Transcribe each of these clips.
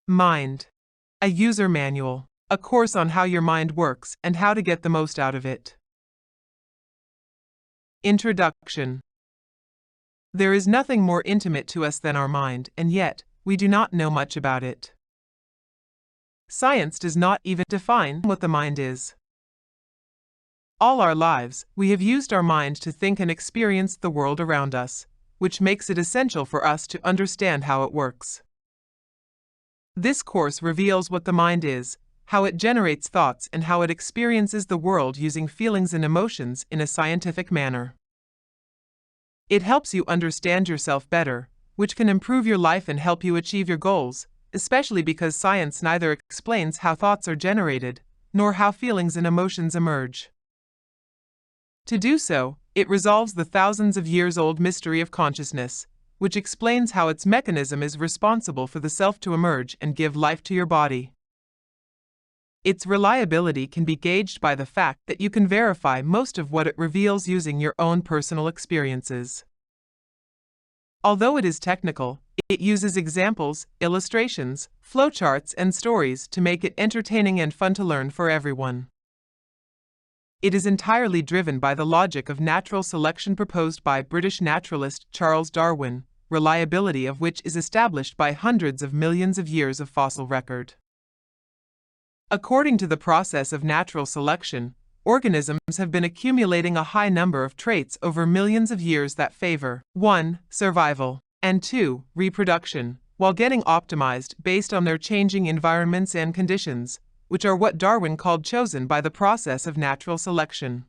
Mind. A user manual. A course on how your mind works and how to get the most out of it. Introduction. There is nothing more intimate to us than our mind, and yet, we do not know much about it. Science does not even define what the mind is. All our lives, we have used our mind to think and experience the world around us, which makes it essential for us to understand how it works. This course reveals what the mind is, how it generates thoughts, and how it experiences the world using feelings and emotions in a scientific manner. It helps you understand yourself better, which can improve your life and help you achieve your goals, especially because science neither explains how thoughts are generated, nor how feelings and emotions emerge. To do so, it resolves the thousands of years old mystery of consciousness, which explains how its mechanism is responsible for the self to emerge and give life to your body. Its reliability can be gauged by the fact that you can verify most of what it reveals using your own personal experiences. Although it is technical, it uses examples, illustrations, flowcharts, and stories to make it entertaining and fun to learn for everyone. It is entirely driven by the logic of natural selection proposed by British naturalist Charles Darwin, reliability of which is established by hundreds of millions of years of fossil record. According to the process of natural selection, organisms have been accumulating a high number of traits over millions of years that favor 1. Survival, and 2. Reproduction, while getting optimized based on their changing environments and conditions, which are what Darwin called chosen by the process of natural selection.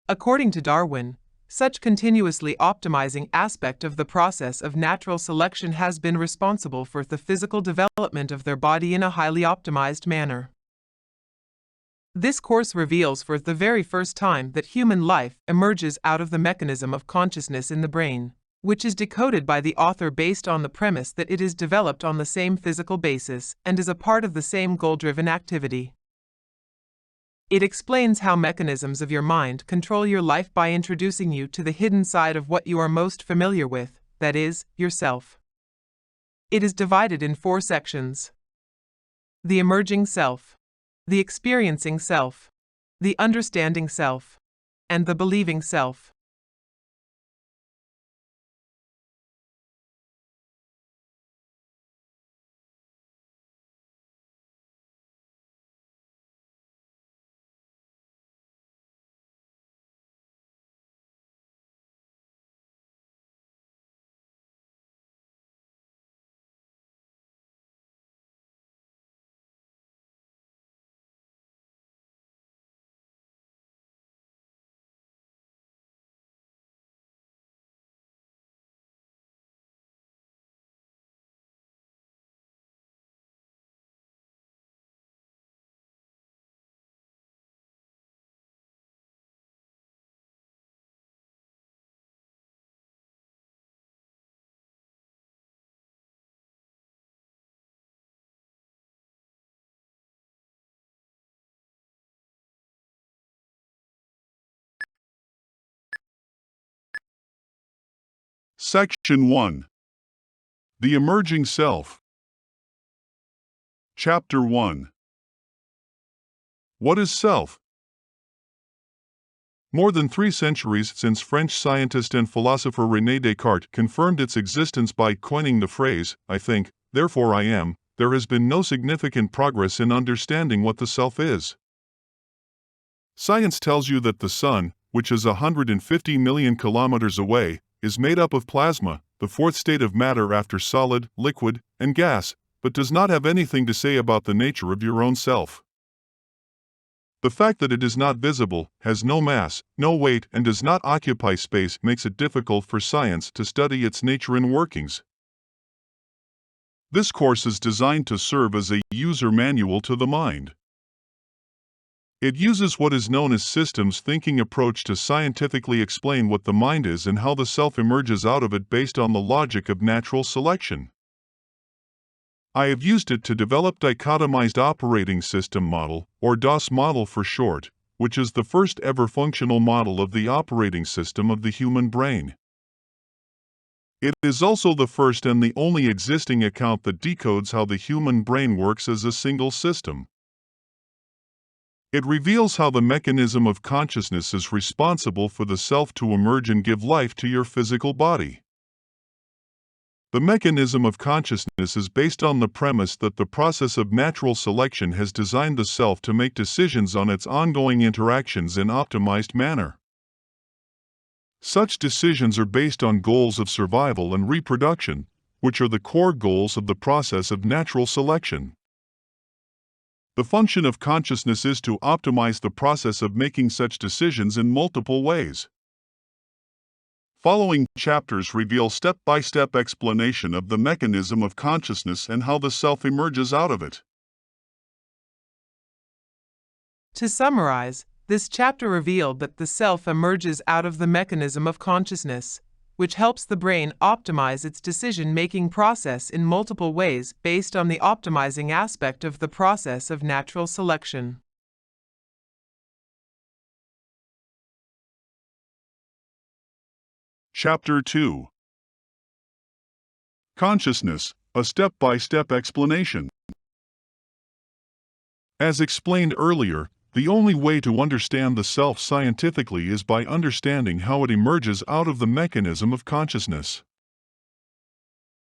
According to Darwin, such continuously optimizing aspect of the process of natural selection has been responsible for the physical development of their body in a highly optimized manner. This course reveals for the very first time that human life emerges out of the mechanism of consciousness in the brain, which is decoded by the author based on the premise that it is developed on the same physical basis and is a part of the same goal-driven activity. It explains how mechanisms of your mind control your life by introducing you to the hidden side of what you are most familiar with, that is, yourself. It is divided in 4 sections: the emerging self, the experiencing self, the understanding self, and the believing self. Section 1. The Emerging Self. Chapter 1. What is self? More than 3 centuries since French scientist and philosopher René Descartes confirmed its existence by coining the phrase, "I think, therefore I am," there has been no significant progress in understanding what the self is. Science tells you that the sun, which is 150 million kilometers away, is made up of plasma, the 4th state of matter after solid, liquid, and gas, but does not have anything to say about the nature of your own self. The fact that it is not visible, has no mass, no weight, and does not occupy space makes it difficult for science to study its nature and workings. This course is designed to serve as a user manual to the mind. It uses what is known as systems thinking approach to scientifically explain what the mind is and how the self emerges out of it based on the logic of natural selection. I have used it to develop dichotomized operating system model, or DOS model for short, which is the first ever functional model of the operating system of the human brain. It is also the first and the only existing account that decodes how the human brain works as a single system. It reveals how the mechanism of consciousness is responsible for the self to emerge and give life to your physical body. The mechanism of consciousness is based on the premise that the process of natural selection has designed the self to make decisions on its ongoing interactions in optimized manner. Such decisions are based on goals of survival and reproduction, which are the core goals of the process of natural selection. The function of consciousness is to optimize the process of making such decisions in multiple ways. Following chapters reveal step-by-step explanation of the mechanism of consciousness and how the self emerges out of it. To summarize, this chapter revealed that the self emerges out of the mechanism of consciousness, which helps the brain optimize its decision-making process in multiple ways based on the optimizing aspect of the process of natural selection. Chapter 2. Consciousness, a step-by-step explanation. As explained earlier, the only way to understand the self scientifically is by understanding how it emerges out of the mechanism of consciousness.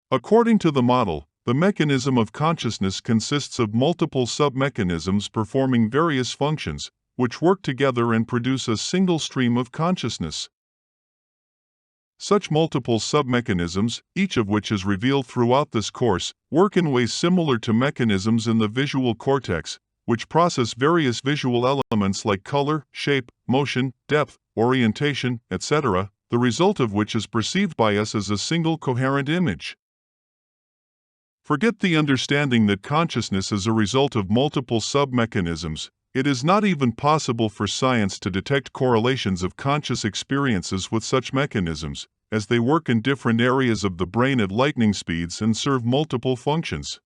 According to the model, the mechanism of consciousness consists of multiple sub-mechanisms performing various functions, which work together and produce a single stream of consciousness. Such multiple sub-mechanisms, each of which is revealed throughout this course, work in ways similar to mechanisms in the visual cortex, which process various visual elements like color, shape, motion, depth, orientation, etc., the result of which is perceived by us as a single coherent image. Forget the understanding that consciousness is a result of multiple sub-mechanisms. It is not even possible for science to detect correlations of conscious experiences with such mechanisms, as they work in different areas of the brain at lightning speeds and serve multiple functions.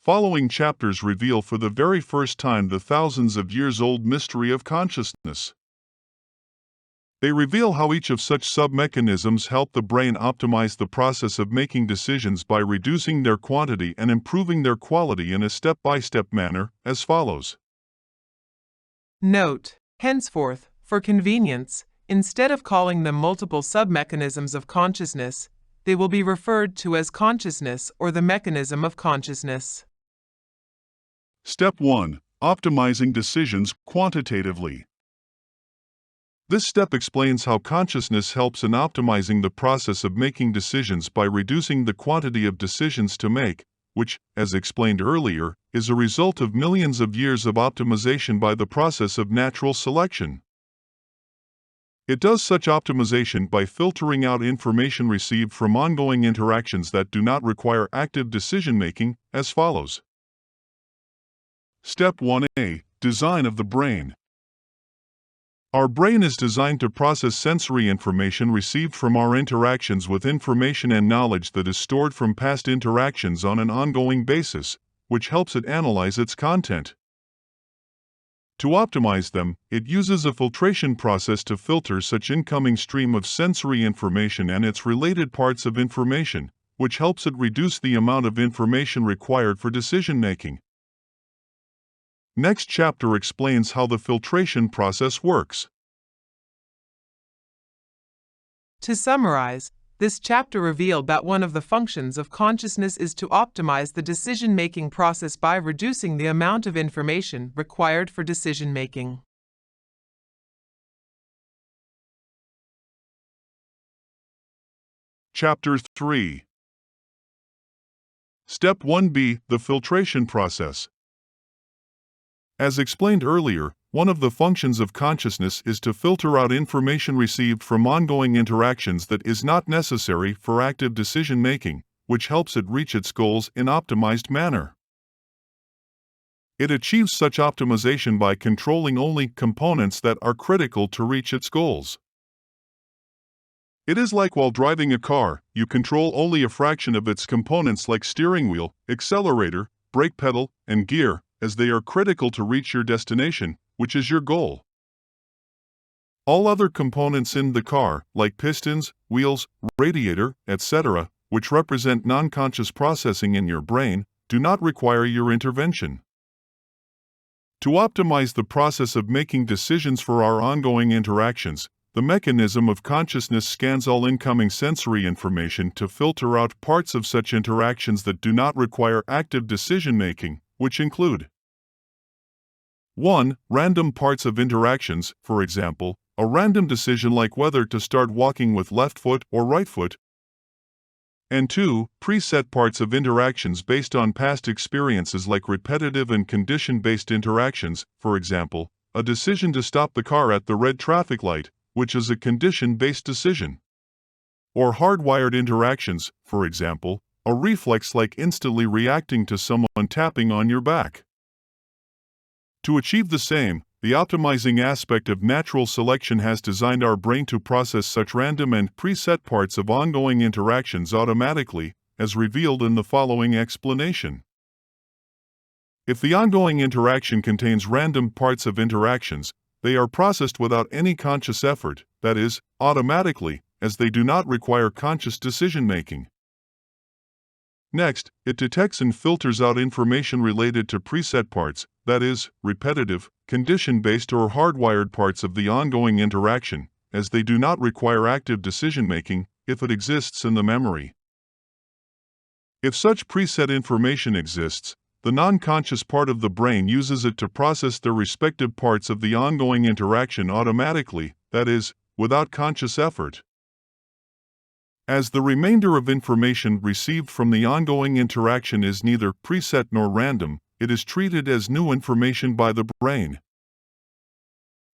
Following chapters reveal for the very first time the thousands of years old mystery of consciousness. They reveal how each of such sub-mechanisms help the brain optimize the process of making decisions by reducing their quantity and improving their quality in a step-by-step manner, as follows. Note: henceforth, for convenience, instead of calling them multiple sub-mechanisms of consciousness, they will be referred to as consciousness or the mechanism of consciousness. Step 1. Optimizing decisions quantitatively. This step explains how consciousness helps in optimizing the process of making decisions by reducing the quantity of decisions to make, which, as explained earlier, is a result of millions of years of optimization by the process of natural selection. It does such optimization by filtering out information received from ongoing interactions that do not require active decision-making, as follows. Step 1a. Design of the brain. Our brain is designed to process sensory information received from our interactions with information and knowledge that is stored from past interactions on an ongoing basis, which helps it analyze its content. To optimize them, it uses a filtration process to filter such incoming stream of sensory information and its related parts of information, which helps it reduce the amount of information required for decision-making. Next chapter explains how the filtration process works. To summarize, this chapter revealed that one of the functions of consciousness is to optimize the decision-making process by reducing the amount of information required for decision-making. Chapter 3. Step 1b. The filtration process. As explained earlier, one of the functions of consciousness is to filter out information received from ongoing interactions that is not necessary for active decision-making, which helps it reach its goals in optimized manner. It achieves such optimization by controlling only components that are critical to reach its goals. It is like while driving a car, you control only a fraction of its components like steering wheel, accelerator, brake pedal, and gear, as they are critical to reach your destination, which is your goal. All other components in the car, like pistons, wheels, radiator, etc., which represent non-conscious processing in your brain, do not require your intervention. To optimize the process of making decisions for our ongoing interactions, the mechanism of consciousness scans all incoming sensory information to filter out parts of such interactions that do not require active decision-making, which include 1. Random parts of interactions, for example, a random decision like whether to start walking with left foot or right foot. And 2. Preset parts of interactions based on past experiences like repetitive and condition-based interactions, for example, a decision to stop the car at the red traffic light, which is a condition-based decision. Or hardwired interactions, for example, a reflex like instantly reacting to someone tapping on your back. To achieve the same, the optimizing aspect of natural selection has designed our brain to process such random and preset parts of ongoing interactions automatically, as revealed in the following explanation. If the ongoing interaction contains random parts of interactions, they are processed without any conscious effort, that is, automatically, as they do not require conscious decision-making. Next, it detects and filters out information related to preset parts, that is, repetitive, condition-based or hardwired parts of the ongoing interaction, as they do not require active decision-making, if it exists in the memory. If such preset information exists, the non-conscious part of the brain uses it to process the respective parts of the ongoing interaction automatically, that is, without conscious effort. As the remainder of information received from the ongoing interaction is neither preset nor random, it is treated as new information by the brain.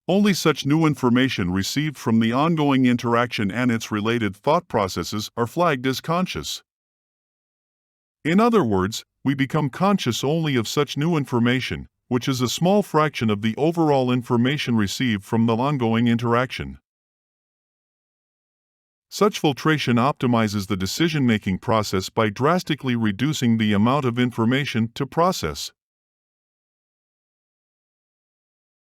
Only such new information received from the ongoing interaction and its related thought processes are flagged as conscious. In other words, we become conscious only of such new information, which is a small fraction of the overall information received from the ongoing interaction. Such filtration optimizes the decision-making process by drastically reducing the amount of information to process.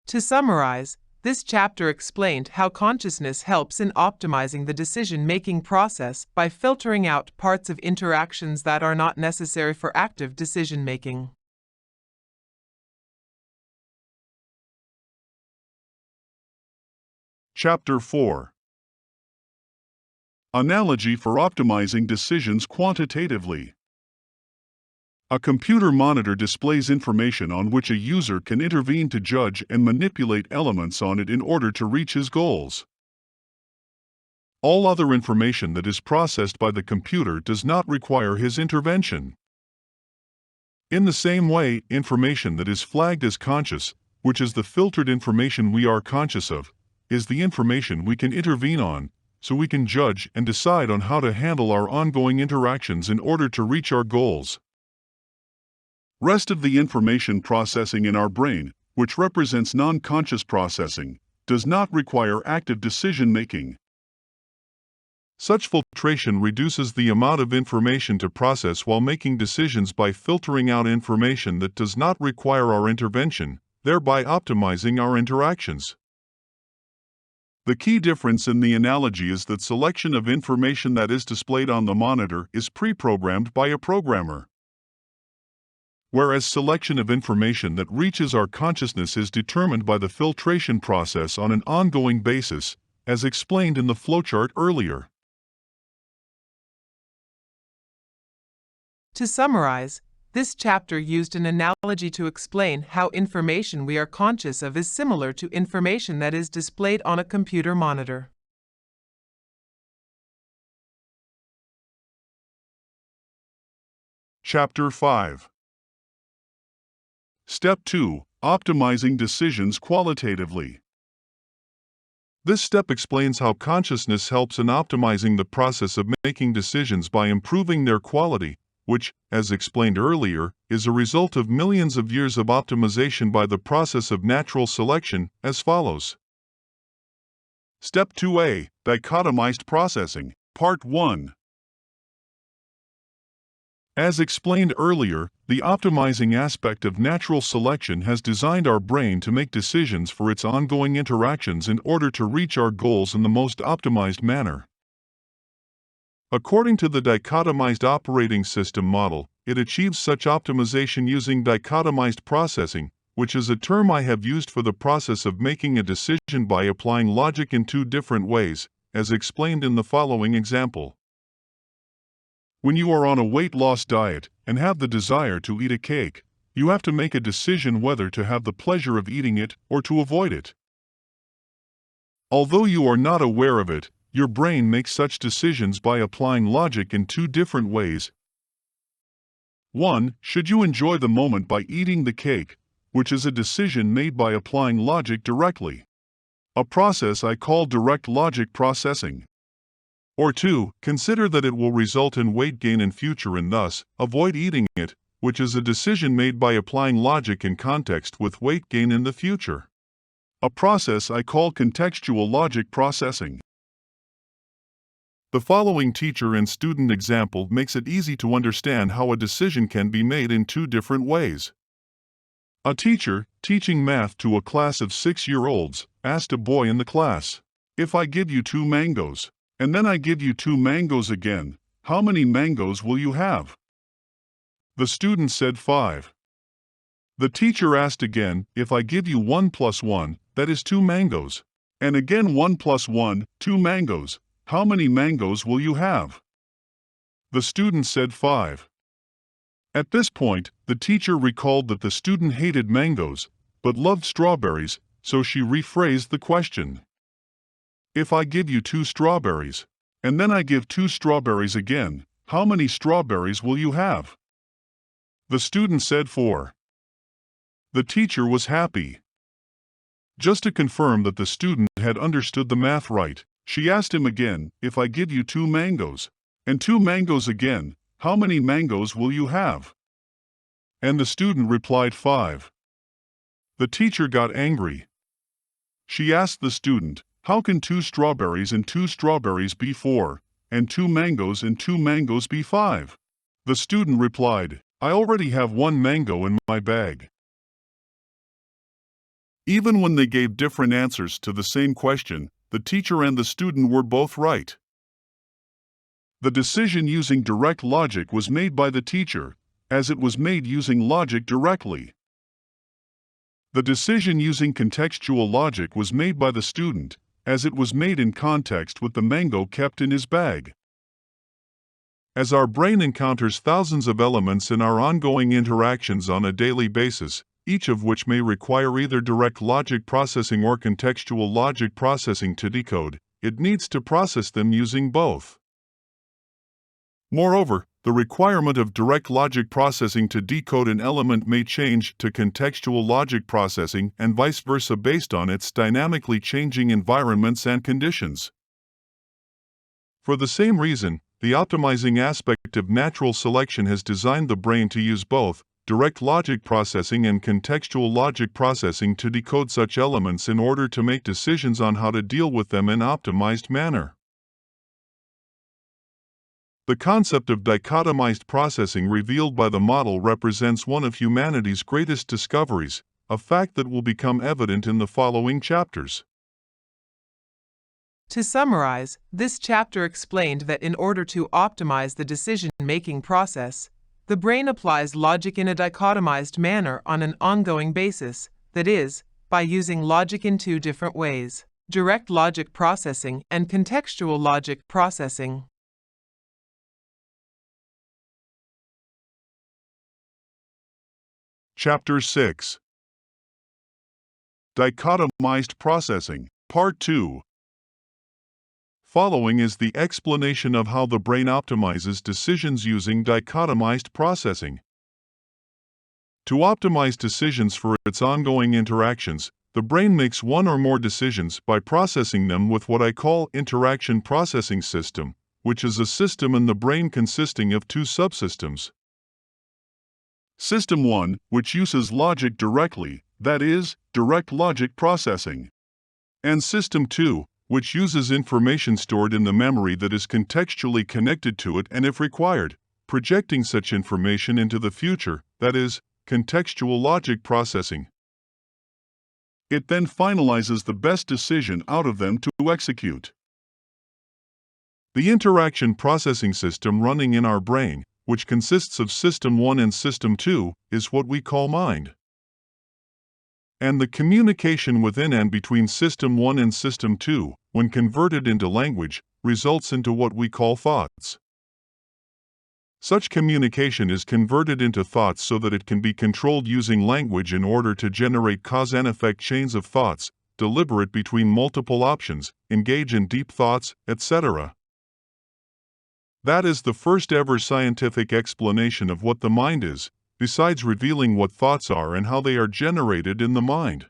To summarize, this chapter explained how consciousness helps in optimizing the decision-making process by filtering out parts of interactions that are not necessary for active decision-making. Chapter 4. Analogy for optimizing decisions quantitatively. A computer monitor displays information on which a user can intervene to judge and manipulate elements on it in order to reach his goals. All other information that is processed by the computer does not require his intervention. In the same way, information that is flagged as conscious, which is the filtered information we are conscious of, is the information we can intervene on, so we can judge and decide on how to handle our ongoing interactions in order to reach our goals. Rest of the information processing in our brain, which represents non-conscious processing, does not require active decision-making. Such filtration reduces the amount of information to process while making decisions by filtering out information that does not require our intervention, thereby optimizing our interactions. The key difference in the analogy is that selection of information that is displayed on the monitor is pre-programmed by a programmer, whereas selection of information that reaches our consciousness is determined by the filtration process on an ongoing basis, as explained in the flowchart earlier. To summarize, this chapter used an analogy to explain how information we are conscious of is similar to information that is displayed on a computer monitor. Chapter 5. Step 2. Optimizing decisions qualitatively. This step explains how consciousness helps in optimizing the process of making decisions by improving their quality, which, as explained earlier, is a result of millions of years of optimization by the process of natural selection, as follows. Step 2a. Dichotomized processing. Part 1. As explained earlier, the optimizing aspect of natural selection has designed our brain to make decisions for its ongoing interactions in order to reach our goals in the most optimized manner. According to the dichotomized operating system model, it achieves such optimization using dichotomized processing, which is a term I have used for the process of making a decision by applying logic in two different ways, as explained in the following example. When you are on a weight loss diet and have the desire to eat a cake, you have to make a decision whether to have the pleasure of eating it or to avoid it. Although you are not aware of it, your brain makes such decisions by applying logic in two different ways. 1. Should you enjoy the moment by eating the cake, which is a decision made by applying logic directly, a process I call direct logic processing. Or 2. Consider that it will result in weight gain in future and thus, avoid eating it, which is a decision made by applying logic in context with weight gain in the future. A process I call contextual logic processing. The following teacher and student example makes it easy to understand how a decision can be made in two different ways. A teacher, teaching math to a class of 6-year-olds, asked a boy in the class, "If I give you 2 mangoes, and then I give you 2 mangoes again, how many mangoes will you have?" The student said 5. The teacher asked again, "If I give you 1 plus 1, that is 2 mangoes, and again 1 plus 1, 2 mangoes, how many mangoes will you have?" The student said 5. At this point, the teacher recalled that the student hated mangoes, but loved strawberries, so she rephrased the question. "If I give you 2 strawberries, and then I give 2 strawberries again, how many strawberries will you have?" The student said 4. The teacher was happy. Just to confirm that the student had understood the math right, she asked him again, "If I give you 2 mangoes, and 2 mangoes again, how many mangoes will you have?" And the student replied 5. The teacher got angry. She asked the student, "How can 2 strawberries and 2 strawberries be 4, and 2 mangoes and 2 mangoes be 5? The student replied, "I already have 1 mango in my bag." Even when they gave different answers to the same question, the teacher and the student were both right. The decision using direct logic was made by the teacher, as it was made using logic directly. The decision using contextual logic was made by the student, as it was made in context with the mango kept in his bag. As our brain encounters thousands of elements in our ongoing interactions on a daily basis, each of which may require either direct logic processing or contextual logic processing to decode, it needs to process them using both. Moreover, the requirement of direct logic processing to decode an element may change to contextual logic processing and vice versa based on its dynamically changing environments and conditions. For the same reason, the optimizing aspect of natural selection has designed the brain to use both direct logic processing and contextual logic processing to decode such elements in order to make decisions on how to deal with them in an optimized manner. The concept of dichotomized processing revealed by the model represents one of humanity's greatest discoveries, a fact that will become evident in the following chapters. To summarize, this chapter explained that in order to optimize the decision-making process, the brain applies logic in a dichotomized manner on an ongoing basis, that is, by using logic in two different ways: direct logic processing and contextual logic processing. Chapter 6. Dichotomized Processing, Part 2. Following is the explanation of how the brain optimizes decisions using dichotomized processing. To optimize decisions for its ongoing interactions, the brain makes one or more decisions by processing them with what I call interaction processing system, which is a system in the brain consisting of two subsystems. System 1, which uses logic directly, that is, direct logic processing. And System 2, which uses information stored in the memory that is contextually connected to it and, if required, projecting such information into the future, that is, contextual logic processing. It then finalizes the best decision out of them to execute. The interaction processing system running in our brain, which consists of System 1 and System 2, is what we call mind. And the communication within and between System 1 and System 2, when converted into language, results into what we call thoughts. Such communication is converted into thoughts so that it can be controlled using language in order to generate cause and effect chains of thoughts, deliberate between multiple options, engage in deep thoughts, etc. That is the first ever scientific explanation of what the mind is, besides revealing what thoughts are and how they are generated in the mind.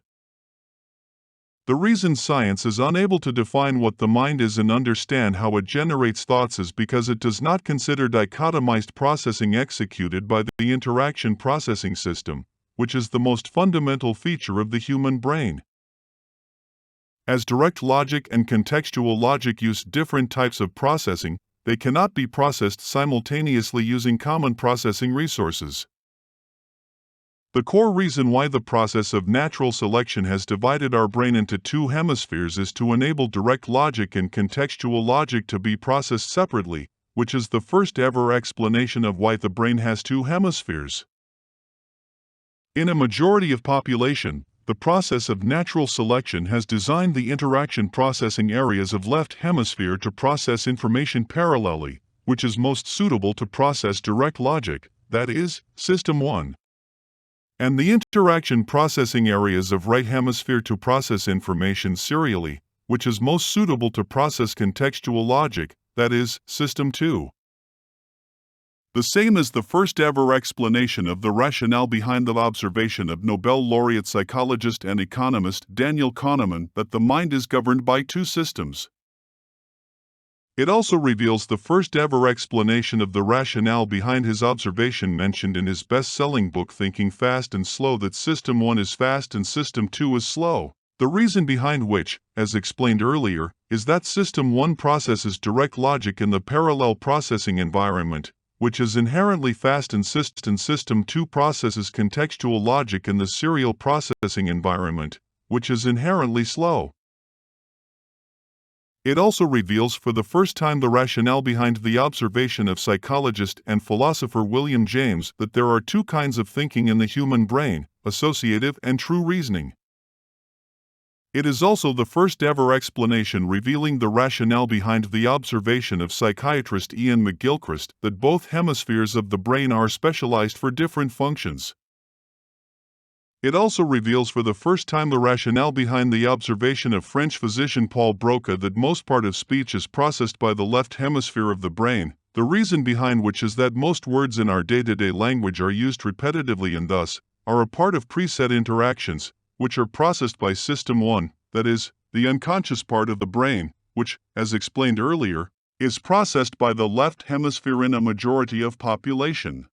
The reason science is unable to define what the mind is and understand how it generates thoughts is because it does not consider dichotomized processing executed by the interaction processing system, which is the most fundamental feature of the human brain. As direct logic and contextual logic use different types of processing, they cannot be processed simultaneously using common processing resources. The core reason why the process of natural selection has divided our brain into two hemispheres is to enable direct logic and contextual logic to be processed separately, which is the first ever explanation of why the brain has two hemispheres. In a majority of population, the process of natural selection has designed the interaction processing areas of left hemisphere to process information parallelly, which is most suitable to process direct logic, that is, System 1. And the interaction processing areas of right hemisphere to process information serially, which is most suitable to process contextual logic, that is, System 2. The same is the first ever explanation of the rationale behind the observation of Nobel laureate psychologist and economist Daniel Kahneman that the mind is governed by two systems. It also reveals the first ever explanation of the rationale behind his observation mentioned in his best-selling book Thinking Fast and Slow that System 1 is fast and System 2 is slow. The reason behind which, as explained earlier, is that System 1 processes direct logic in the parallel processing environment, which is inherently fast, and System 2 processes contextual logic in the serial processing environment, which is inherently slow. It also reveals for the first time the rationale behind the observation of psychologist and philosopher William James that there are two kinds of thinking in the human brain, associative and true reasoning. It is also the first ever explanation revealing the rationale behind the observation of psychiatrist Ian McGilchrist that both hemispheres of the brain are specialized for different functions. It also reveals for the first time the rationale behind the observation of French physician Paul Broca that most part of speech is processed by the left hemisphere of the brain, the reason behind which is that most words in our day-to-day language are used repetitively and thus are a part of preset interactions, which are processed by System 1, that is, the unconscious part of the brain, which, as explained earlier, is processed by the left hemisphere in a majority of population.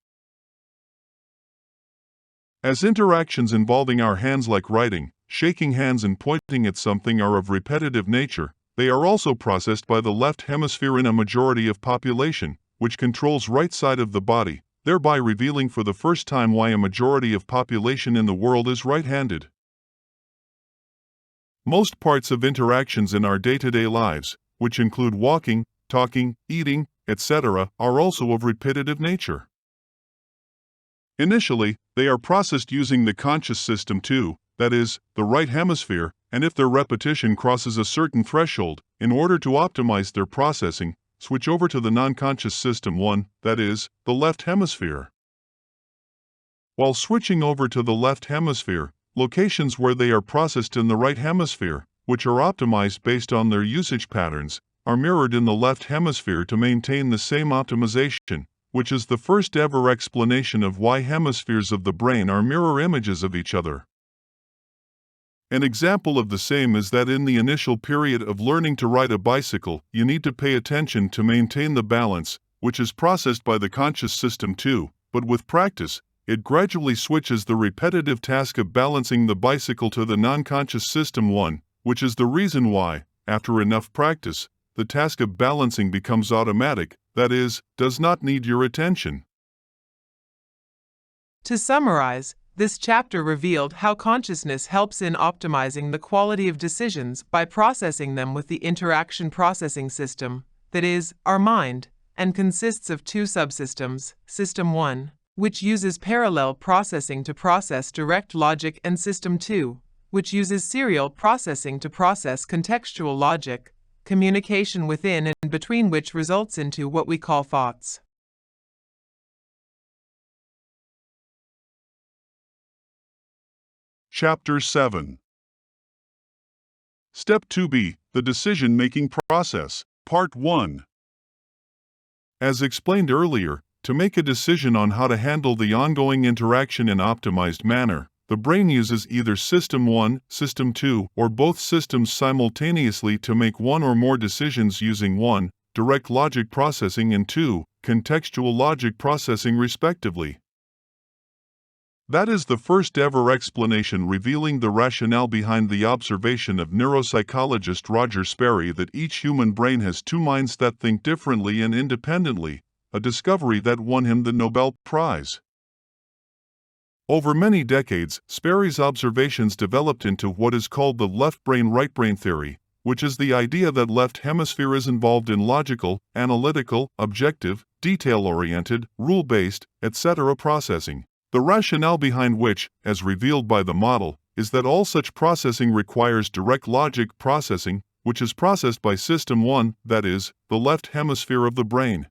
As interactions involving our hands like writing, shaking hands and pointing at something are of repetitive nature, they are also processed by the left hemisphere in a majority of population, which controls right side of the body, thereby revealing for the first time why a majority of population in the world is right-handed. Most parts of interactions in our day-to-day lives, which include walking, talking, eating, etc., are also of repetitive nature. Initially, they are processed using the conscious System 2, that is, the right hemisphere, and if their repetition crosses a certain threshold, in order to optimize their processing, switch over to the non-conscious System 1, that is, the left hemisphere. While switching over to the left hemisphere, locations where they are processed in the right hemisphere, which are optimized based on their usage patterns, are mirrored in the left hemisphere to maintain the same optimization, which is the first ever explanation of why hemispheres of the brain are mirror images of each other. An example of the same is that in the initial period of learning to ride a bicycle, you need to pay attention to maintain the balance, which is processed by the conscious System 2, but with practice, it gradually switches the repetitive task of balancing the bicycle to the non-conscious System 1, which is the reason why, after enough practice, the task of balancing becomes automatic, that is, does not need your attention. To summarize, this chapter revealed how consciousness helps in optimizing the quality of decisions by processing them with the interaction processing system, that is, our mind, and consists of two subsystems, System 1, which uses parallel processing to process direct logic, and System 2, which uses serial processing to process contextual logic, communication within and between which results into what we call thoughts. Chapter 7. Step 2b, the decision-making process, Part 1. As explained earlier, to make a decision on how to handle the ongoing interaction in optimized manner, the brain uses either System 1, System 2, or both systems simultaneously to make one or more decisions using 1, direct logic processing, and 2, contextual logic processing respectively. That is the first ever explanation revealing the rationale behind the observation of neuropsychologist Roger Sperry that each human brain has two minds that think differently and independently, a discovery that won him the Nobel Prize. Over many decades, Sperry's observations developed into what is called the left brain-right brain theory, which is the idea that left hemisphere is involved in logical, analytical, objective, detail-oriented, rule-based, etc. processing. The rationale behind which, as revealed by the model, is that all such processing requires direct logic processing, which is processed by System 1, that is, the left hemisphere of the brain.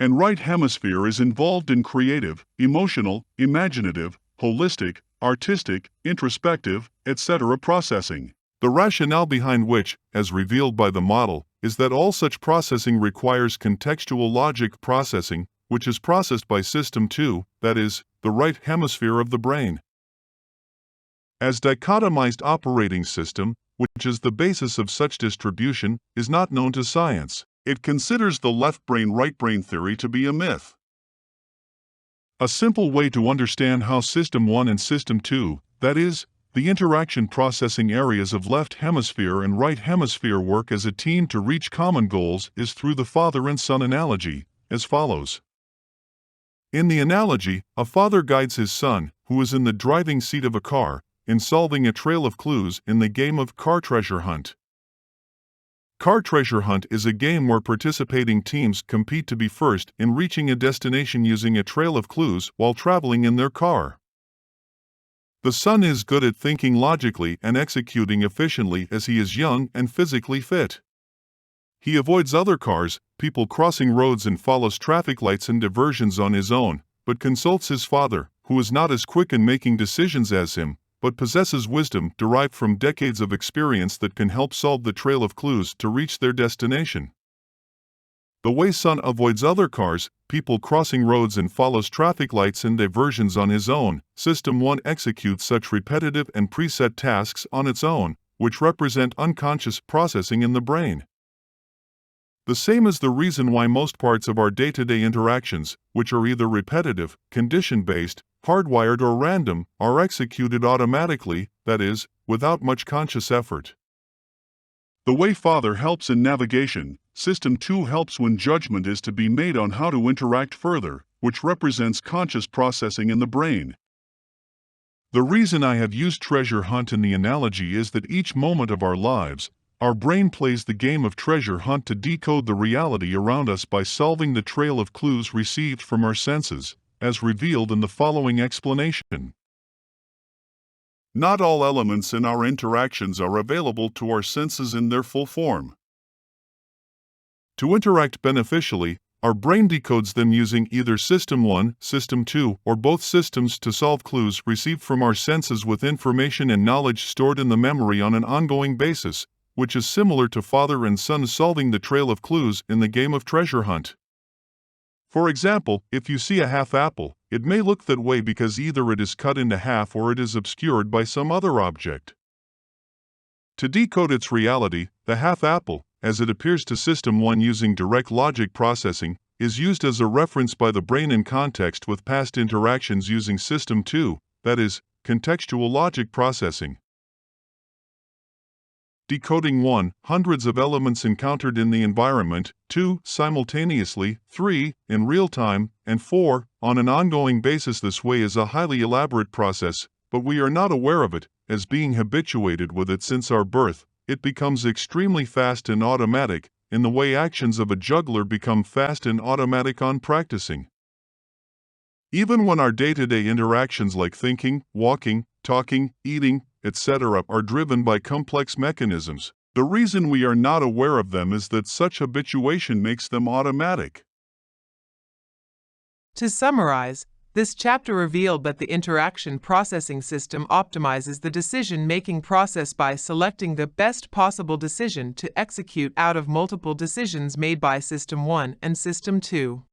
And right hemisphere is involved in creative, emotional, imaginative, holistic, artistic, introspective, etc. processing. The rationale behind which, as revealed by the model, is that all such processing requires contextual logic processing, which is processed by System 2, that is, the right hemisphere of the brain. As dichotomized operating system, which is the basis of such distribution, is not known to science, it considers the left brain-right brain theory to be a myth. A simple way to understand how System 1 and System 2, that is, the interaction processing areas of left hemisphere and right hemisphere work as a team to reach common goals is through the father and son analogy, as follows. In the analogy, a father guides his son, who is in the driving seat of a car, in solving a trail of clues in the game of Car Treasure Hunt. Car Treasure Hunt is a game where participating teams compete to be first in reaching a destination using a trail of clues while traveling in their car. The son is good at thinking logically and executing efficiently as he is young and physically fit. He avoids other cars, people crossing roads, and follows traffic lights and diversions on his own, but consults his father, who is not as quick in making decisions as him, but possesses wisdom derived from decades of experience that can help solve the trail of clues to reach their destination. The way son avoids other cars, people crossing roads, and follows traffic lights and diversions on his own, System 1 executes such repetitive and preset tasks on its own, which represent unconscious processing in the brain. The same is the reason why most parts of our day-to-day interactions, which are either repetitive, condition-based, hardwired, or random, are executed automatically, that is, without much conscious effort. The way father helps in navigation, System 2 helps when judgment is to be made on how to interact further, which represents conscious processing in the brain. The reason I have used treasure hunt in the analogy is that each moment of our lives, our brain plays the game of treasure hunt to decode the reality around us by solving the trail of clues received from our senses, as revealed in the following explanation. Not all elements in our interactions are available to our senses in their full form. To interact beneficially, our brain decodes them using either System 1, System 2, or both systems to solve clues received from our senses with information and knowledge stored in the memory on an ongoing basis, which is similar to father and son solving the trail of clues in the game of treasure hunt. For example, if you see a half apple, it may look that way because either it is cut into half or it is obscured by some other object. To decode its reality, the half apple, as it appears to System 1 using direct logic processing, is used as a reference by the brain in context with past interactions using System 2, that is, contextual logic processing. decoding 1. Hundreds of elements encountered in the environment, 2. Simultaneously, 3. In real time, and 4. On an ongoing basis. This way is a highly elaborate process, but we are not aware of it, as being habituated with it since our birth, it becomes extremely fast and automatic, in the way actions of a juggler become fast and automatic on practicing. Even when our day-to-day interactions like thinking, walking, talking, eating, etc. are driven by complex mechanisms, the reason we are not aware of them is that such habituation makes them automatic. To summarize, this chapter revealed that the interaction processing system optimizes the decision-making process by selecting the best possible decision to execute out of multiple decisions made by System 1 and System 2.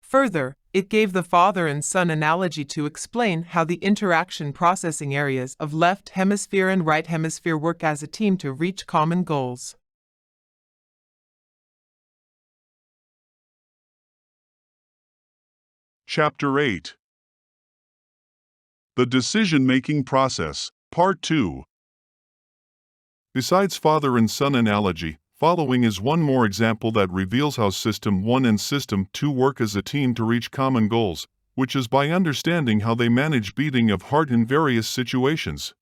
Further, it gave the father and son analogy to explain how the interaction processing areas of left hemisphere and right hemisphere work as a team to reach common goals. Chapter 8. The Decision-Making Process, Part 2. Besides father and son analogy, following is one more example that reveals how System 1 and System 2 work as a team to reach common goals, which is by understanding how they manage beating of heart in various situations.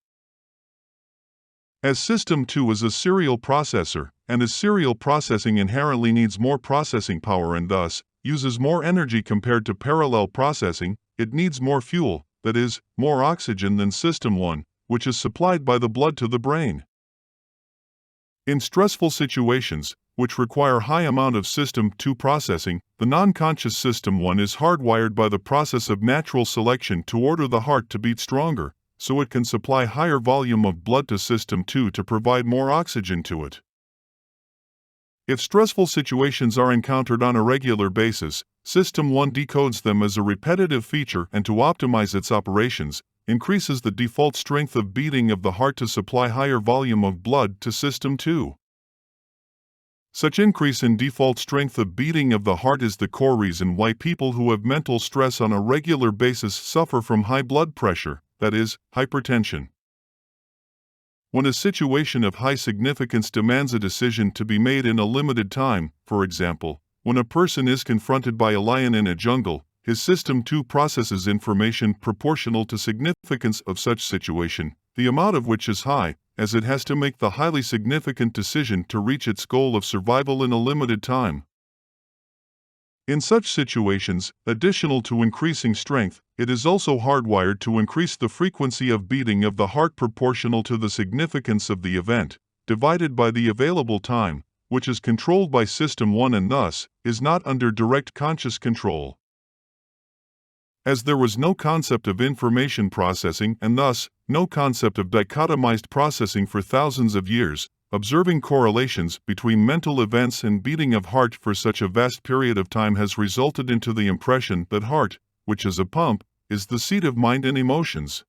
As System 2 is a serial processor, and as serial processing inherently needs more processing power and thus uses more energy compared to parallel processing, it needs more fuel, that is, more oxygen than System 1, which is supplied by the blood to the brain. In stressful situations, which require high amount of System 2 processing, the non-conscious System 1 is hardwired by the process of natural selection to order the heart to beat stronger, so it can supply higher volume of blood to System 2 to provide more oxygen to it. If stressful situations are encountered on a regular basis, System 1 decodes them as a repetitive feature and to optimize its operations, increases the default strength of beating of the heart to supply higher volume of blood to System 2. Such increase in default strength of beating of the heart is the core reason why people who have mental stress on a regular basis suffer from high blood pressure, that is, hypertension. When a situation of high significance demands a decision to be made in a limited time, for example, when a person is confronted by a lion in a jungle, his System 2 processes information proportional to significance of such situation, the amount of which is high, as it has to make the highly significant decision to reach its goal of survival in a limited time. In such situations, additional to increasing strength, it is also hardwired to increase the frequency of beating of the heart proportional to the significance of the event, divided by the available time, which is controlled by System 1 and thus is not under direct conscious control. As there was no concept of information processing and thus no concept of dichotomized processing for thousands of years, observing correlations between mental events and beating of heart for such a vast period of time has resulted into the impression that heart, which is a pump, is the seat of mind and emotions.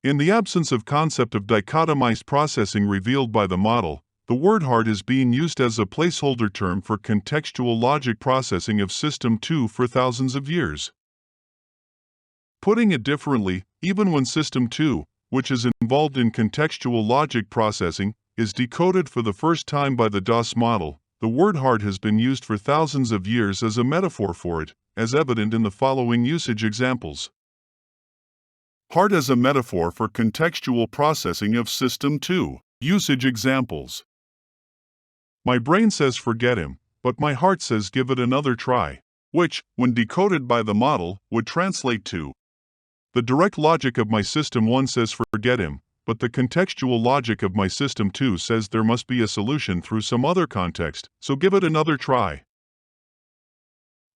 In the absence of concept of dichotomized processing revealed by the model, the word heart is being used as a placeholder term for contextual logic processing of System 2 for thousands of years. Putting it differently, even when System 2, which is involved in contextual logic processing, is decoded for the first time by the DOS model, the word heart has been used for thousands of years as a metaphor for it, as evident in the following usage examples. Heart as a metaphor for contextual processing of System 2. Usage examples. My brain says forget him, but my heart says give it another try, which, when decoded by the model, would translate to: the direct logic of my System 1 says forget him, but the contextual logic of my System 2 says there must be a solution through some other context, so give it another try.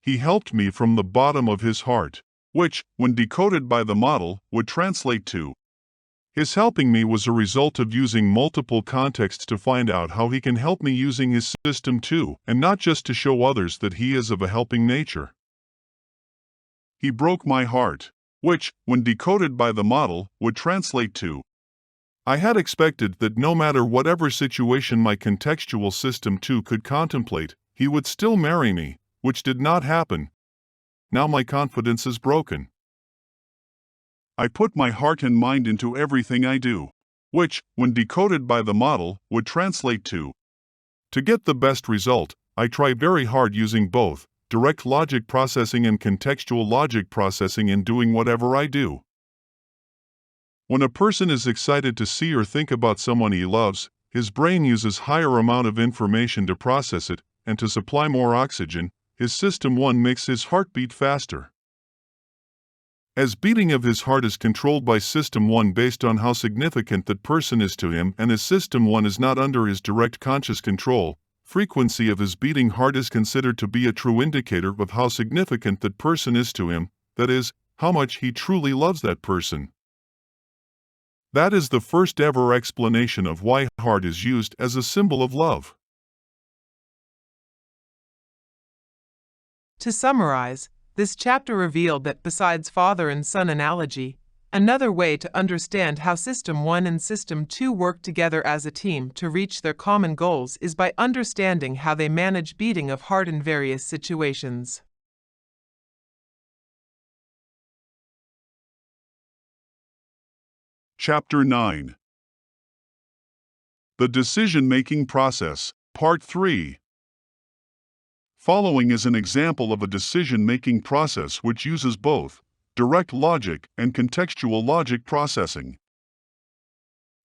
He helped me from the bottom of his heart, which, when decoded by the model, would translate to: his helping me was a result of using multiple contexts to find out how he can help me using his System 2, and not just to show others that he is of a helping nature. He broke my heart, which, when decoded by the model, would translate to: I had expected that no matter whatever situation my contextual System 2 could contemplate, he would still marry me, which did not happen. Now my confidence is broken. I put my heart and mind into everything I do, which, when decoded by the model, would translate to get the best result, I try very hard using both direct logic processing and contextual logic processing in doing whatever I do. When a person is excited to see or think about someone he loves, his brain uses higher amount of information to process it, and to supply more oxygen, his system 1 makes his heart beat faster. As beating of his heart is controlled by system 1 based on how significant that person is to him, and his system 1 is not under his direct conscious control, frequency of his beating heart is considered to be a true indicator of how significant that person is to him, that is, how much he truly loves that person. That is the first ever explanation of why heart is used as a symbol of love. To summarize, this chapter revealed that besides father and son analogy, another way to understand how System 1 and System 2 work together as a team to reach their common goals is by understanding how they manage beating of heart in various situations. Chapter 9. The Decision-Making Process, Part 3. Following is an example of a decision-making process which uses both direct logic and contextual logic processing.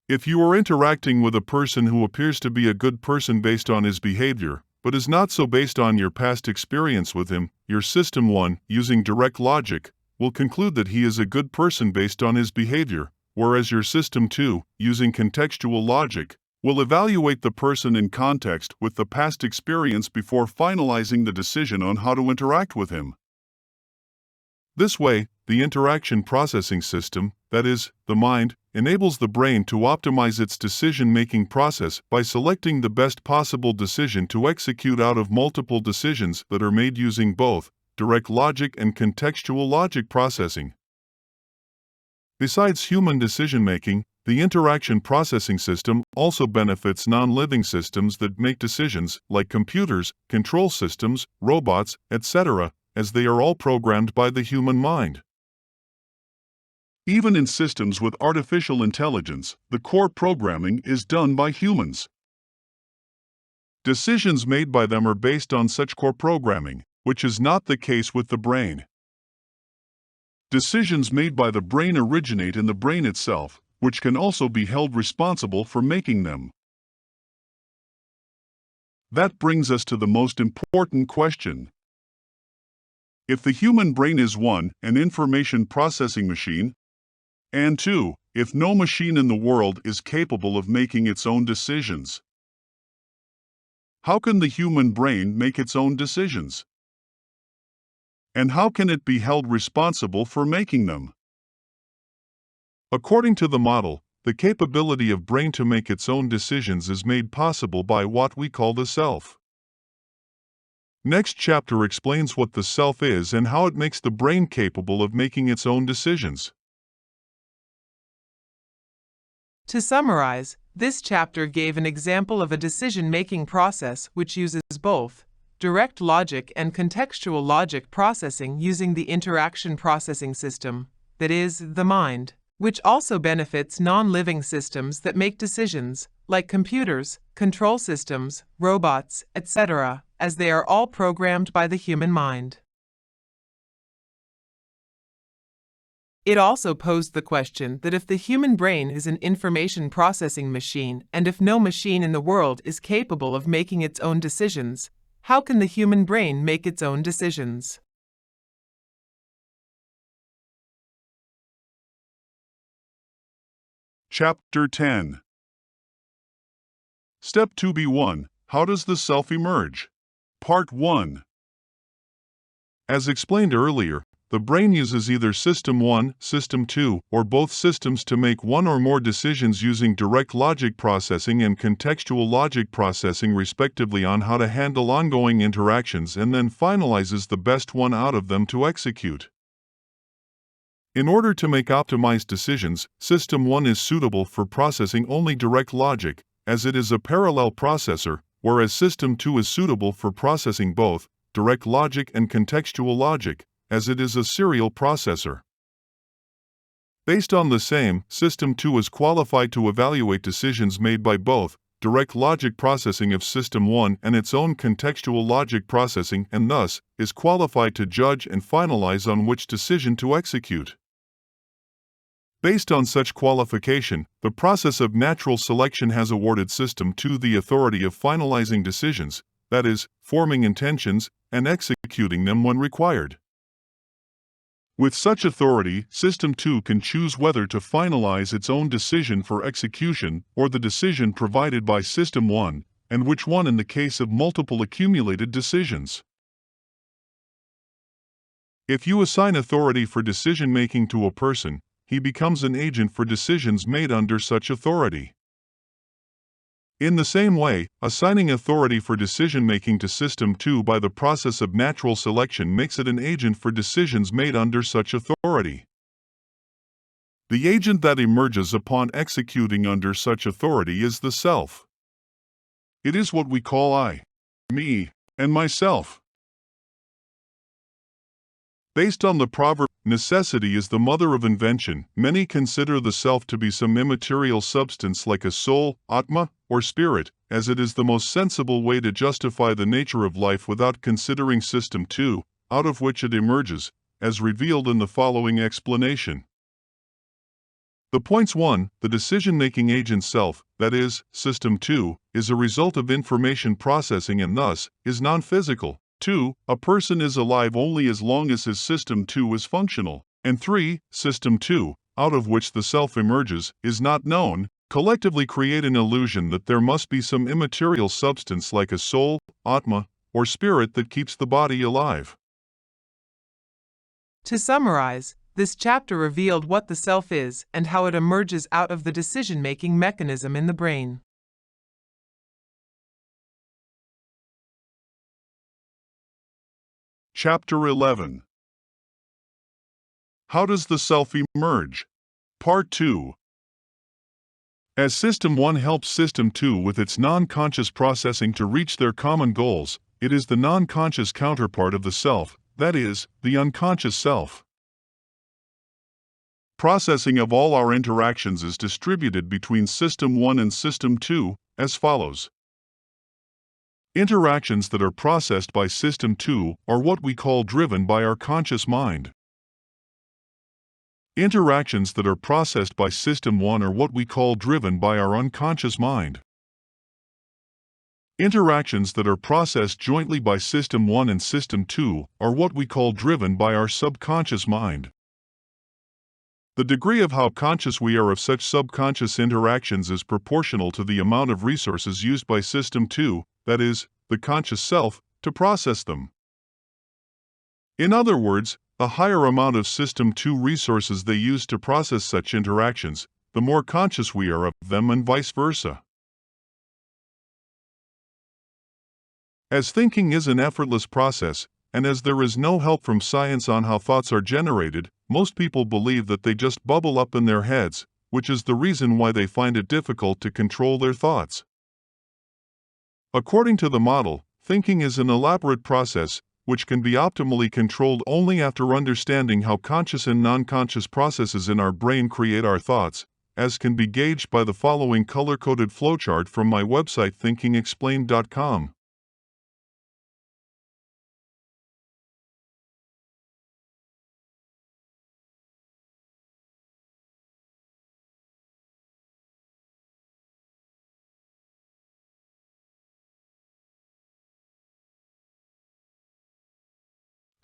If you are interacting with a person who appears to be a good person based on his behavior, but is not so based on your past experience with him, your System 1, using direct logic, will conclude that he is a good person based on his behavior, whereas your System 2, using contextual logic, will evaluate the person in context with the past experience before finalizing the decision on how to interact with him. This way, the interaction processing system, that is, the mind, enables the brain to optimize its decision-making process by selecting the best possible decision to execute out of multiple decisions that are made using both direct logic and contextual logic processing. Besides human decision-making, the interaction processing system also benefits non-living systems that make decisions, like computers, control systems, robots, etc., as they are all programmed by the human mind. Even in systems with artificial intelligence, the core programming is done by humans. Decisions made by them are based on such core programming, which is not the case with the brain. Decisions made by the brain originate in the brain itself, which can also be held responsible for making them. That brings us to the most important question. If the human brain is 1, an information processing machine, and 2, if no machine in the world is capable of making its own decisions, how can the human brain make its own decisions? And how can it be held responsible for making them? According to the model, the capability of brain to make its own decisions is made possible by what we call the self. Next chapter explains what the self is and how it makes the brain capable of making its own decisions. To summarize, this chapter gave an example of a decision-making process which uses both direct logic and contextual logic processing using the interaction processing system, that is, the mind, which also benefits non-living systems that make decisions, like computers, control systems, robots, etc., as they are all programmed by the human mind. It also posed the question that if the human brain is an information processing machine and if no machine in the world is capable of making its own decisions, how can the human brain make its own decisions? Chapter 10. Step 2b1. How does the self emerge? Part 1. As explained earlier, the brain uses either System 1, System 2, or both systems to make one or more decisions using direct logic processing and contextual logic processing respectively on how to handle ongoing interactions and then finalizes the best one out of them to execute. In order to make optimized decisions, System 1 is suitable for processing only direct logic, as it is a parallel processor, whereas System 2 is suitable for processing both direct logic and contextual logic, as it is a serial processor. Based on the same, System 2 is qualified to evaluate decisions made by both direct logic processing of System 1 and its own contextual logic processing, and thus is qualified to judge and finalize on which decision to execute. Based on such qualification, the process of natural selection has awarded System 2 the authority of finalizing decisions, that is, forming intentions and executing them when required. With such authority, System 2 can choose whether to finalize its own decision for execution or the decision provided by System 1, and which one in the case of multiple accumulated decisions. If you assign authority for decision-making to a person, he becomes an agent for decisions made under such authority. In the same way, assigning authority for decision-making to System 2 by the process of natural selection makes it an agent for decisions made under such authority. The agent that emerges upon executing under such authority is the self. It is what we call I, me, and myself. Based on the proverb, necessity is the mother of invention, many consider the self to be some immaterial substance like a soul, atma, or spirit, as it is the most sensible way to justify the nature of life without considering System 2, out of which it emerges, as revealed in the following explanation. The points 1. The decision-making agent self, that is, System 2, is a result of information processing and thus is non-physical. 2. A person is alive only as long as his System 2 is functional. And 3. System 2, out of which the self emerges, is not known, collectively create an illusion that there must be some immaterial substance like a soul, atma, or spirit that keeps the body alive. To summarize, this chapter revealed what the self is and how it emerges out of the decision-making mechanism in the brain. Chapter 11. How does the self emerge? Part 2. As System 1 helps System 2 with its non-conscious processing to reach their common goals, it is the non-conscious counterpart of the self, that is, the unconscious self. Processing of all our interactions is distributed between System 1 and System 2 as follows. Interactions that are processed by System 2 are what we call driven by our conscious mind. Interactions that are processed by System 1 are what we call driven by our unconscious mind. Interactions that are processed jointly by System 1 and System 2 are what we call driven by our subconscious mind. The degree of how conscious we are of such subconscious interactions is proportional to the amount of resources used by System 2, that is, the conscious self, to process them. In other words, the higher amount of System 2 resources they use to process such interactions, the more conscious we are of them and vice versa. As thinking is an effortless process, and as there is no help from science on how thoughts are generated, most people believe that they just bubble up in their heads, which is the reason why they find it difficult to control their thoughts. According to the model, thinking is an elaborate process, which can be optimally controlled only after understanding how conscious and non-conscious processes in our brain create our thoughts, as can be gauged by the following color-coded flowchart from my website thinkingexplained.com.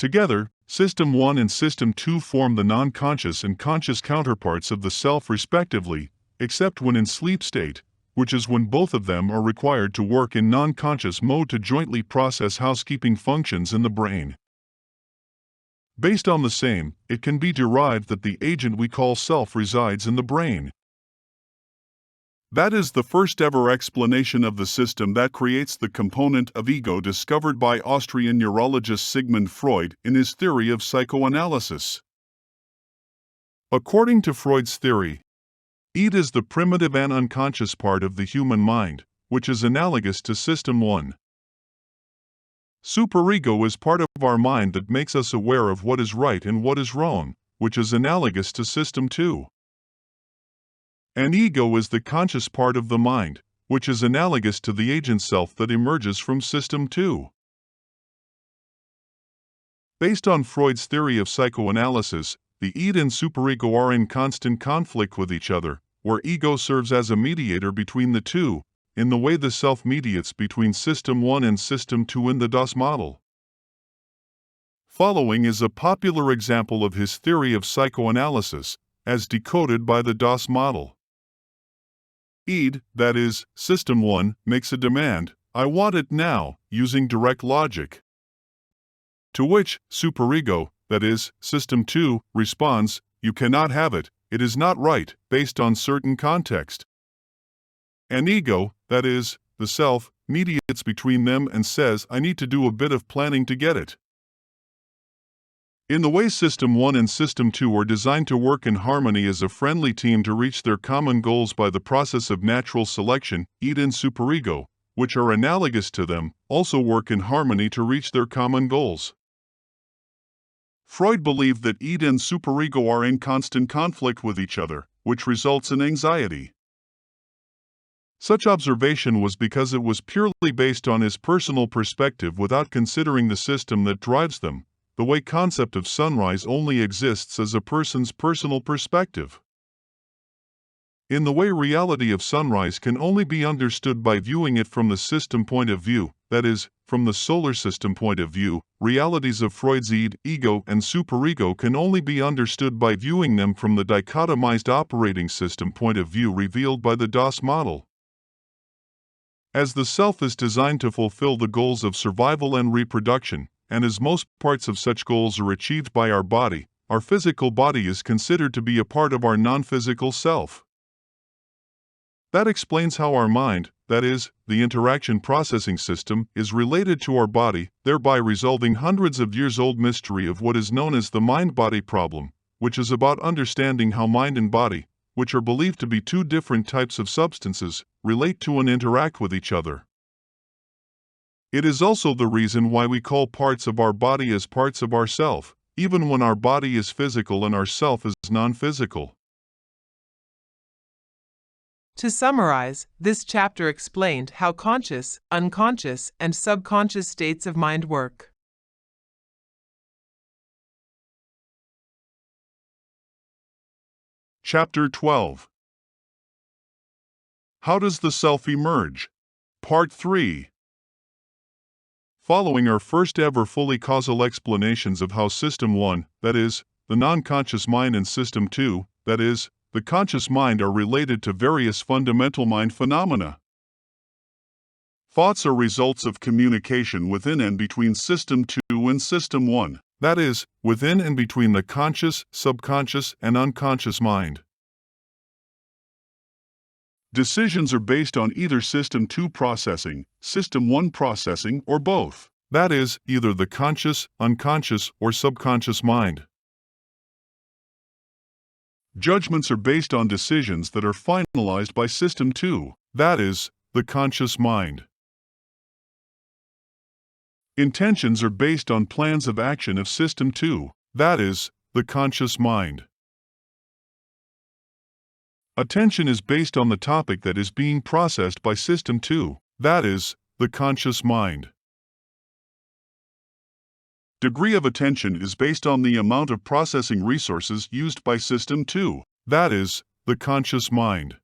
Together, System 1 and System 2 form the non-conscious and conscious counterparts of the self respectively, except when in sleep state, which is when both of them are required to work in non-conscious mode to jointly process housekeeping functions in the brain. Based on the same, it can be derived that the agent we call self resides in the brain. That is the first ever explanation of the system that creates the component of ego discovered by Austrian neurologist Sigmund Freud in his theory of psychoanalysis. According to Freud's theory, id is the primitive and unconscious part of the human mind, which is analogous to System 1. Superego is part of our mind that makes us aware of what is right and what is wrong, which is analogous to System 2. An ego is the conscious part of the mind, which is analogous to the agent self that emerges from System 2. Based on Freud's theory of psychoanalysis, the id and superego are in constant conflict with each other, where ego serves as a mediator between the two, in the way the self mediates between System 1 and System 2 in the DOS model. Following is a popular example of his theory of psychoanalysis, as decoded by the DOS model. Id, that is, System 1, makes a demand, "I want it now," using direct logic. To which superego, that is, System 2, responds, "You cannot have it, it is not right," based on certain context. An ego, that is, the self, mediates between them and says, "I need to do a bit of planning to get it." In the way System 1 and System 2 are designed to work in harmony as a friendly team to reach their common goals by the process of natural selection, id and superego, which are analogous to them, also work in harmony to reach their common goals. Freud believed that id and superego are in constant conflict with each other, which results in anxiety. Such observation was because it was purely based on his personal perspective without considering the system that drives them. The way concept of sunrise only exists as a person's personal perspective. In the way reality of sunrise can only be understood by viewing it from the system point of view, that is, from the solar system point of view, realities of Freud's id, ego, and superego can only be understood by viewing them from the dichotomized operating system point of view revealed by the DOS model. As the self is designed to fulfill the goals of survival and reproduction, and as most parts of such goals are achieved by our body, our physical body is considered to be a part of our non-physical self. That explains how our mind, that is, the interaction processing system, is related to our body, thereby resolving hundreds of years-old mystery of what is known as the mind-body problem, which is about understanding how mind and body, which are believed to be two different types of substances, relate to and interact with each other. It is also the reason why we call parts of our body as parts of ourself, even when our body is physical and our self is non-physical. To summarize, this chapter explained how conscious, unconscious, and subconscious states of mind work. Chapter 12. How does the self emerge? Part 3. Following our first ever fully causal explanations of how System 1, that is, the non-conscious mind, and System 2, that is, the conscious mind, are related to various fundamental mind phenomena. Thoughts are results of communication within and between System 2 and System 1, that is, within and between the conscious, subconscious, and unconscious mind. Decisions are based on either System 2 processing, System 1 processing, or both, that is, either the conscious, unconscious, or subconscious mind. Judgments are based on decisions that are finalized by System 2, that is, the conscious mind. Intentions are based on plans of action of System 2, that is, the conscious mind. Attention is based on the topic that is being processed by System 2, that is, the conscious mind. Degree of attention is based on the amount of processing resources used by System 2, that is, the conscious mind.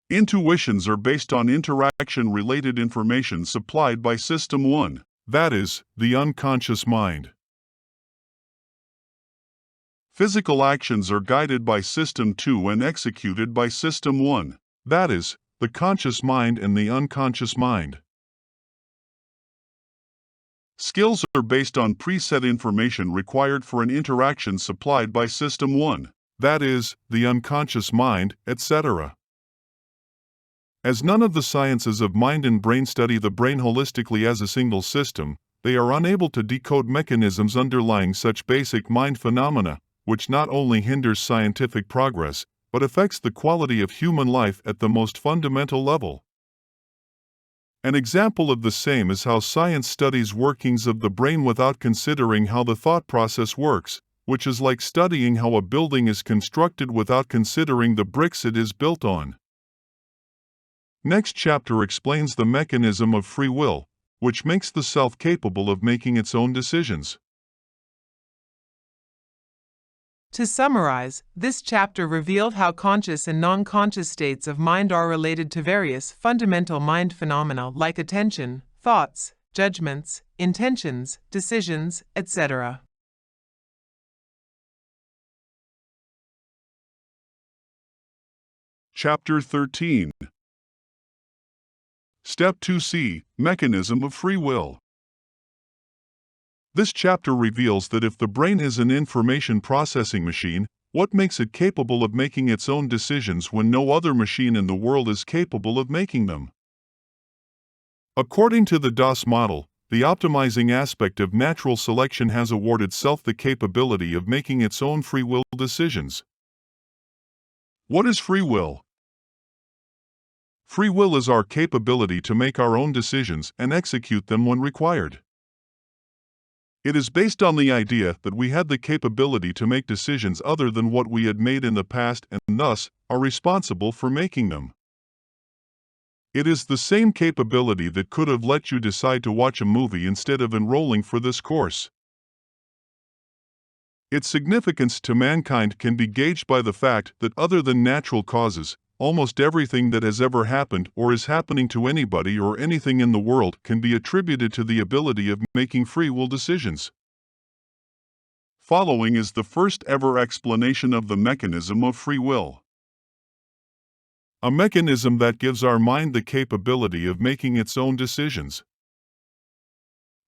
Intuitions are based on interaction-related information supplied by System 1, that is, the unconscious mind. Physical actions are guided by System 2 and executed by System 1, that is, the conscious mind and the unconscious mind. Skills are based on preset information required for an interaction supplied by System 1, that is, the unconscious mind, etc. As none of the sciences of mind and brain study the brain holistically as a single system, they are unable to decode mechanisms underlying such basic mind phenomena, which not only hinders scientific progress, but affects the quality of human life at the most fundamental level. An example of the same is how science studies workings of the brain without considering how the thought process works, which is like studying how a building is constructed without considering the bricks it is built on. Next chapter explains the mechanism of free will, which makes the self capable of making its own decisions. To summarize, this chapter revealed how conscious and non-conscious states of mind are related to various fundamental mind phenomena like attention, thoughts, judgments, intentions, decisions, etc. Chapter 13. Step 2C, Mechanism of Free Will. This chapter reveals that if the brain is an information processing machine, what makes it capable of making its own decisions when no other machine in the world is capable of making them? According to the DOS model, the optimizing aspect of natural selection has awarded self the capability of making its own free will decisions. What is free will? Free will is our capability to make our own decisions and execute them when required. It is based on the idea that we had the capability to make decisions other than what we had made in the past and thus are responsible for making them. It is the same capability that could have let you decide to watch a movie instead of enrolling for this course. Its significance to mankind can be gauged by the fact that other than natural causes, almost everything that has ever happened or is happening to anybody or anything in the world can be attributed to the ability of making free will decisions. Following is the first ever explanation of the mechanism of free will. A mechanism that gives our mind the capability of making its own decisions.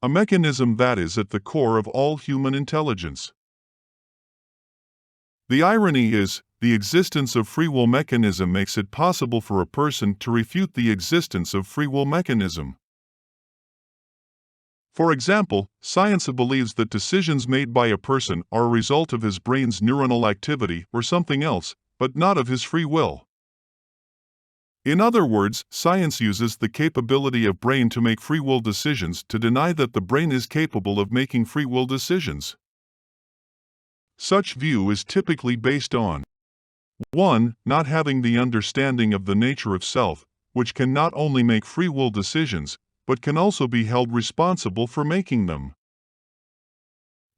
A mechanism that is at the core of all human intelligence. The irony is, the existence of free will mechanism makes it possible for a person to refute the existence of free will mechanism. For example, science believes that decisions made by a person are a result of his brain's neuronal activity or something else, but not of his free will. In other words, science uses the capability of brain to make free will decisions to deny that the brain is capable of making free will decisions. Such view is typically based on 1. Not having the understanding of the nature of self, which can not only make free will decisions, but can also be held responsible for making them.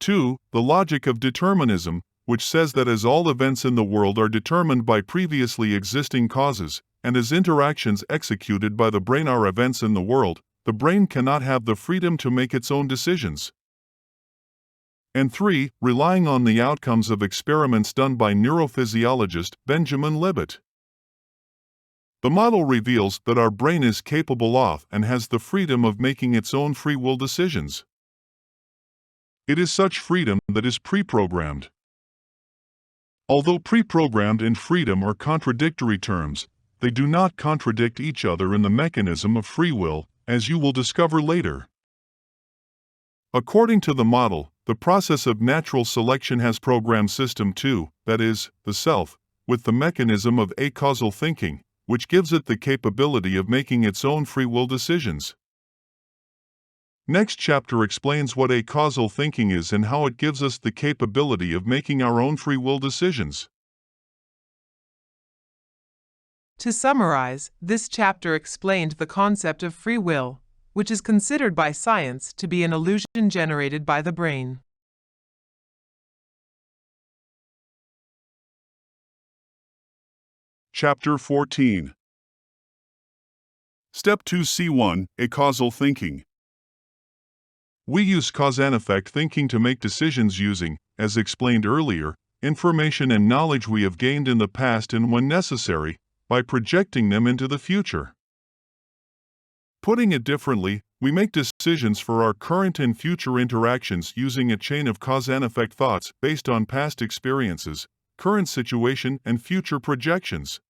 2. The logic of determinism, which says that as all events in the world are determined by previously existing causes, and as interactions executed by the brain are events in the world, the brain cannot have the freedom to make its own decisions. And 3. Relying on the outcomes of experiments done by neurophysiologist Benjamin Libet. The model reveals that our brain is capable of and has the freedom of making its own free will decisions. It is such freedom that is pre-programmed. Although pre-programmed and freedom are contradictory terms, they do not contradict each other in the mechanism of free will, as you will discover later. According to the model, the process of natural selection has programmed System 2, that is, the self, with the mechanism of acausal thinking, which gives it the capability of making its own free will decisions. Next chapter explains what acausal thinking is and how it gives us the capability of making our own free will decisions. To summarize, this chapter explained the concept of free will, which is considered by science to be an illusion generated by the brain. Chapter 14. Step 2C1, Acausal Thinking. We use cause and effect thinking to make decisions using, as explained earlier, information and knowledge we have gained in the past and, when necessary, by projecting them into the future. Putting it differently, we make decisions for our current and future interactions using a chain of cause and effect thoughts based on past experiences, current situation, and future projections.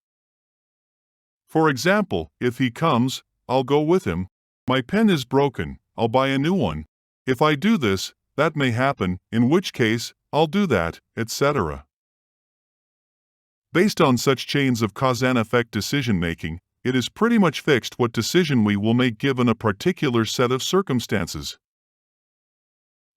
For example, if he comes, I'll go with him. My pen is broken, I'll buy a new one. If I do this, that may happen, in which case, I'll do that, etc. Based on such chains of cause and effect decision-making, it is pretty much fixed what decision we will make given a particular set of circumstances.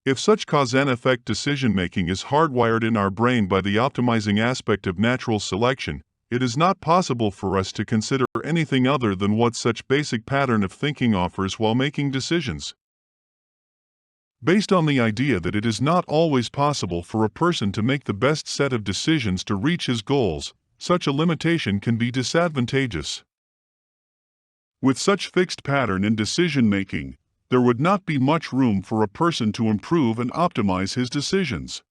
If such cause and effect decision-making is hardwired in our brain by the optimizing aspect of natural selection, it is not possible for us to consider anything other than what such basic pattern of thinking offers while making decisions. Based on the idea that it is not always possible for a person to make the best set of decisions to reach his goals, such a limitation can be disadvantageous. With such fixed pattern in decision-making, there would not be much room for a person to improve and optimize his decisions.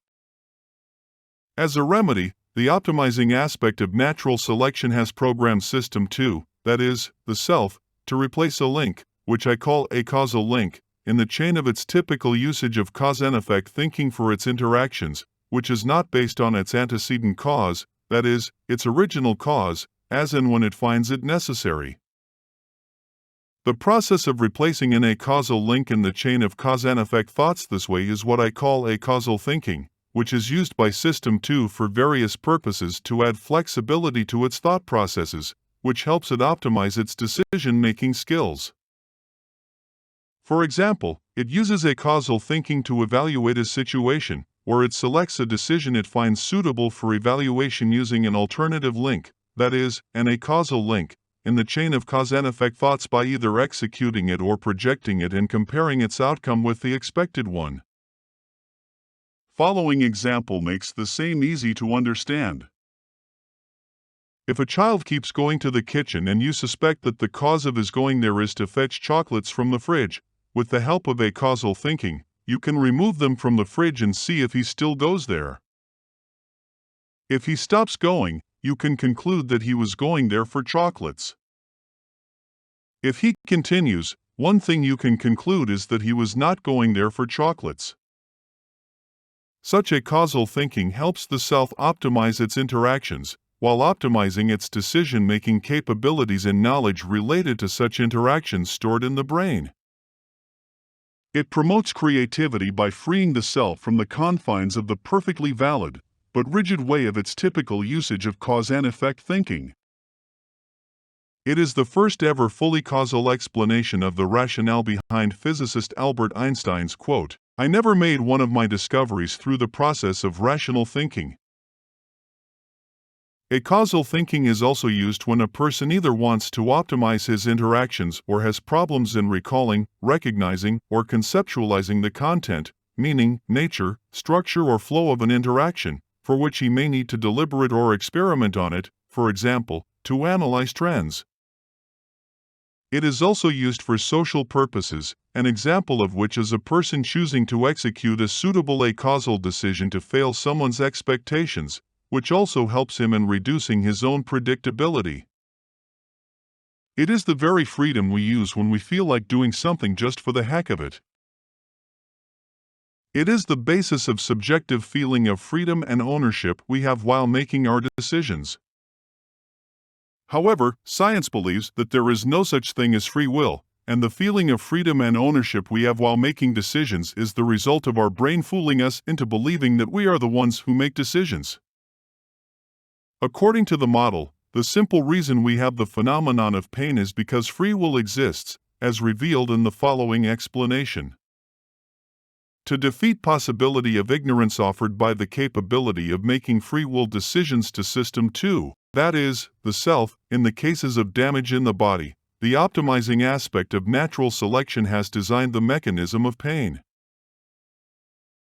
As a remedy, the optimizing aspect of natural selection has programmed System 2, that is, the self, to replace a link, which I call a causal link, in the chain of its typical usage of cause and effect thinking for its interactions, which is not based on its antecedent cause, that is, its original cause, as and when it finds it necessary. The process of replacing a causal link in the chain of cause and effect thoughts this way is what I call a causal thinking, which is used by System 2 for various purposes to add flexibility to its thought processes, which helps it optimize its decision-making skills. For example, it uses a causal thinking to evaluate a situation, where it selects a decision it finds suitable for evaluation using an alternative link, that is, a causal link, in the chain of cause and effect thoughts by either executing it or projecting it and comparing its outcome with the expected one. Following example makes the same easy to understand. If a child keeps going to the kitchen and you suspect that the cause of his going there is to fetch chocolates from the fridge, with the help of a causal thinking, you can remove them from the fridge and see if he still goes there. If he stops going, you can conclude that he was going there for chocolates. If he continues, one thing you can conclude is that he was not going there for chocolates. Such a causal thinking helps the self optimize its interactions, while optimizing its decision-making capabilities and knowledge related to such interactions stored in the brain. It promotes creativity by freeing the self from the confines of the perfectly valid, but rigid way of its typical usage of cause and effect thinking. It is the first ever fully causal explanation of the rationale behind physicist Albert Einstein's quote, "I never made one of my discoveries through the process of rational thinking." A causal thinking is also used when a person either wants to optimize his interactions or has problems in recalling, recognizing, or conceptualizing the content, meaning, nature, structure or flow of an interaction, for which he may need to deliberate or experiment on it, for example, to analyze trends. It is also used for social purposes, an example of which is a person choosing to execute a suitable causal decision to fail someone's expectations, which also helps him in reducing his own predictability. It is the very freedom we use when we feel like doing something just for the heck of it. It is the basis of subjective feeling of freedom and ownership we have while making our decisions. However, science believes that there is no such thing as free will, and the feeling of freedom and ownership we have while making decisions is the result of our brain fooling us into believing that we are the ones who make decisions. According to the model, the simple reason we have the phenomenon of pain is because free will exists, as revealed in the following explanation. To defeat possibility of ignorance offered by the capability of making free will decisions to System 2, that is, the self, in the cases of damage in the body, the optimizing aspect of natural selection has designed the mechanism of pain.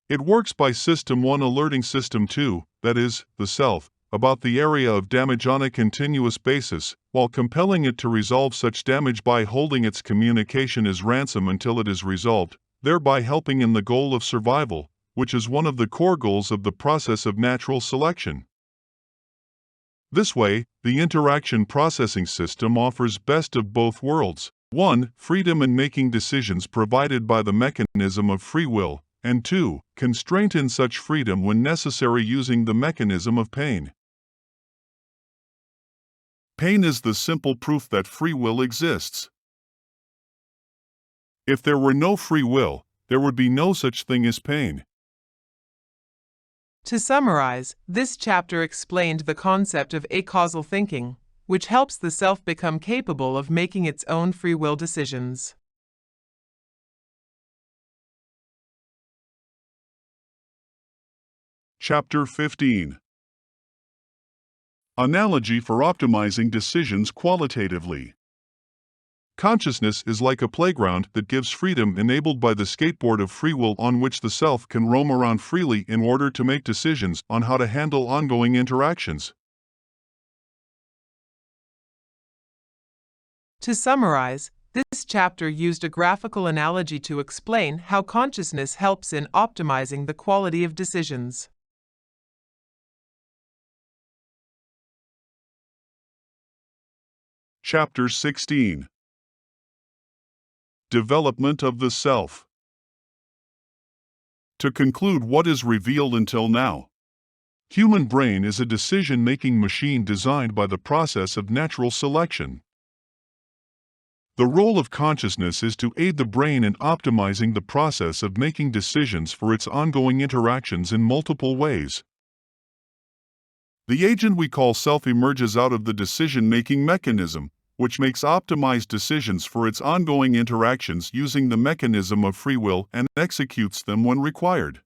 It works by System 1 alerting System 2, that is, the self, about the area of damage on a continuous basis, while compelling it to resolve such damage by holding its communication as ransom until it is resolved, thereby helping in the goal of survival, which is one of the core goals of the process of natural selection. This way, the interaction processing system offers best of both worlds: 1. Freedom in making decisions provided by the mechanism of free will, and 2. Constraint in such freedom when necessary using the mechanism of pain. Pain is the simple proof that free will exists. If there were no free will, there would be no such thing as pain. To summarize, this chapter explained the concept of acausal thinking, which helps the self become capable of making its own free will decisions. Chapter 15. Analogy for optimizing decisions qualitatively. Consciousness is like a playground that gives freedom enabled by the skateboard of free will on which the self can roam around freely in order to make decisions on how to handle ongoing interactions. To summarize, this chapter used a graphical analogy to explain how consciousness helps in optimizing the quality of decisions. Chapter 16. Development of the self. To conclude what is revealed until now, human brain is a decision-making machine designed by the process of natural selection. The role of consciousness is to aid the brain in optimizing the process of making decisions for its ongoing interactions in multiple ways. The agent we call self emerges out of the decision-making mechanism, which makes optimized decisions for its ongoing interactions using the mechanism of free will and executes them when required.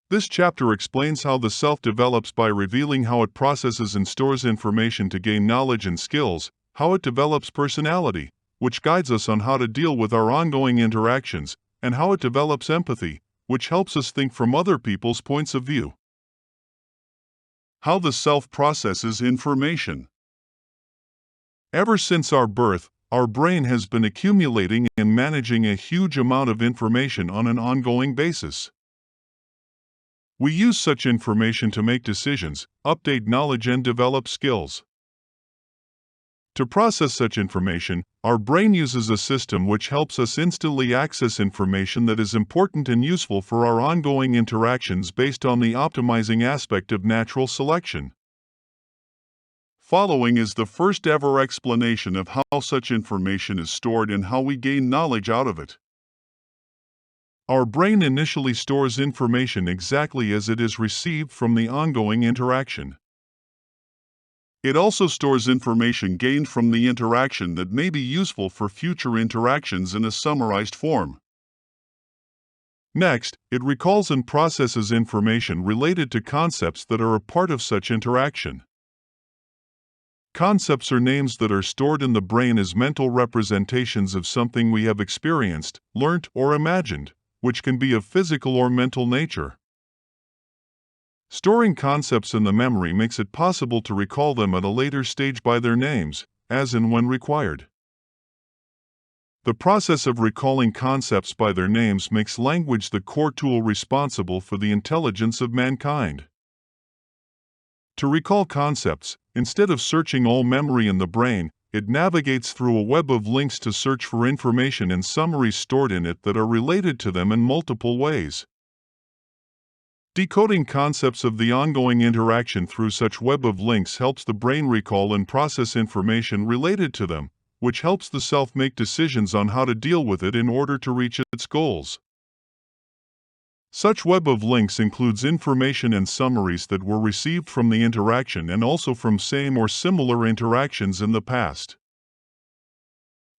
This chapter explains how the self develops by revealing how it processes and stores information to gain knowledge and skills, how it develops personality, which guides us on how to deal with our ongoing interactions, and how it develops empathy, which helps us think from other people's points of view. How the self processes information. Ever since our birth, our brain has been accumulating and managing a huge amount of information on an ongoing basis. We use such information to make decisions, update knowledge, and develop skills. To process such information, our brain uses a system which helps us instantly access information that is important and useful for our ongoing interactions based on the optimizing aspect of natural selection. Following is the first ever explanation of how such information is stored and how we gain knowledge out of it. Our brain initially stores information exactly as it is received from the ongoing interaction. It also stores information gained from the interaction that may be useful for future interactions in a summarized form. Next, it recalls and processes information related to concepts that are a part of such interaction. Concepts are names that are stored in the brain as mental representations of something we have experienced, learnt, or imagined, which can be of physical or mental nature. Storing concepts in the memory makes it possible to recall them at a later stage by their names, as and when required. The process of recalling concepts by their names makes language the core tool responsible for the intelligence of mankind. To recall concepts, instead of searching all memory in the brain, it navigates through a web of links to search for information and summaries stored in it that are related to them in multiple ways. Decoding concepts of the ongoing interaction through such web of links helps the brain recall and process information related to them, which helps the self make decisions on how to deal with it in order to reach its goals. Such web of links includes information and summaries that were received from the interaction and also from same or similar interactions in the past.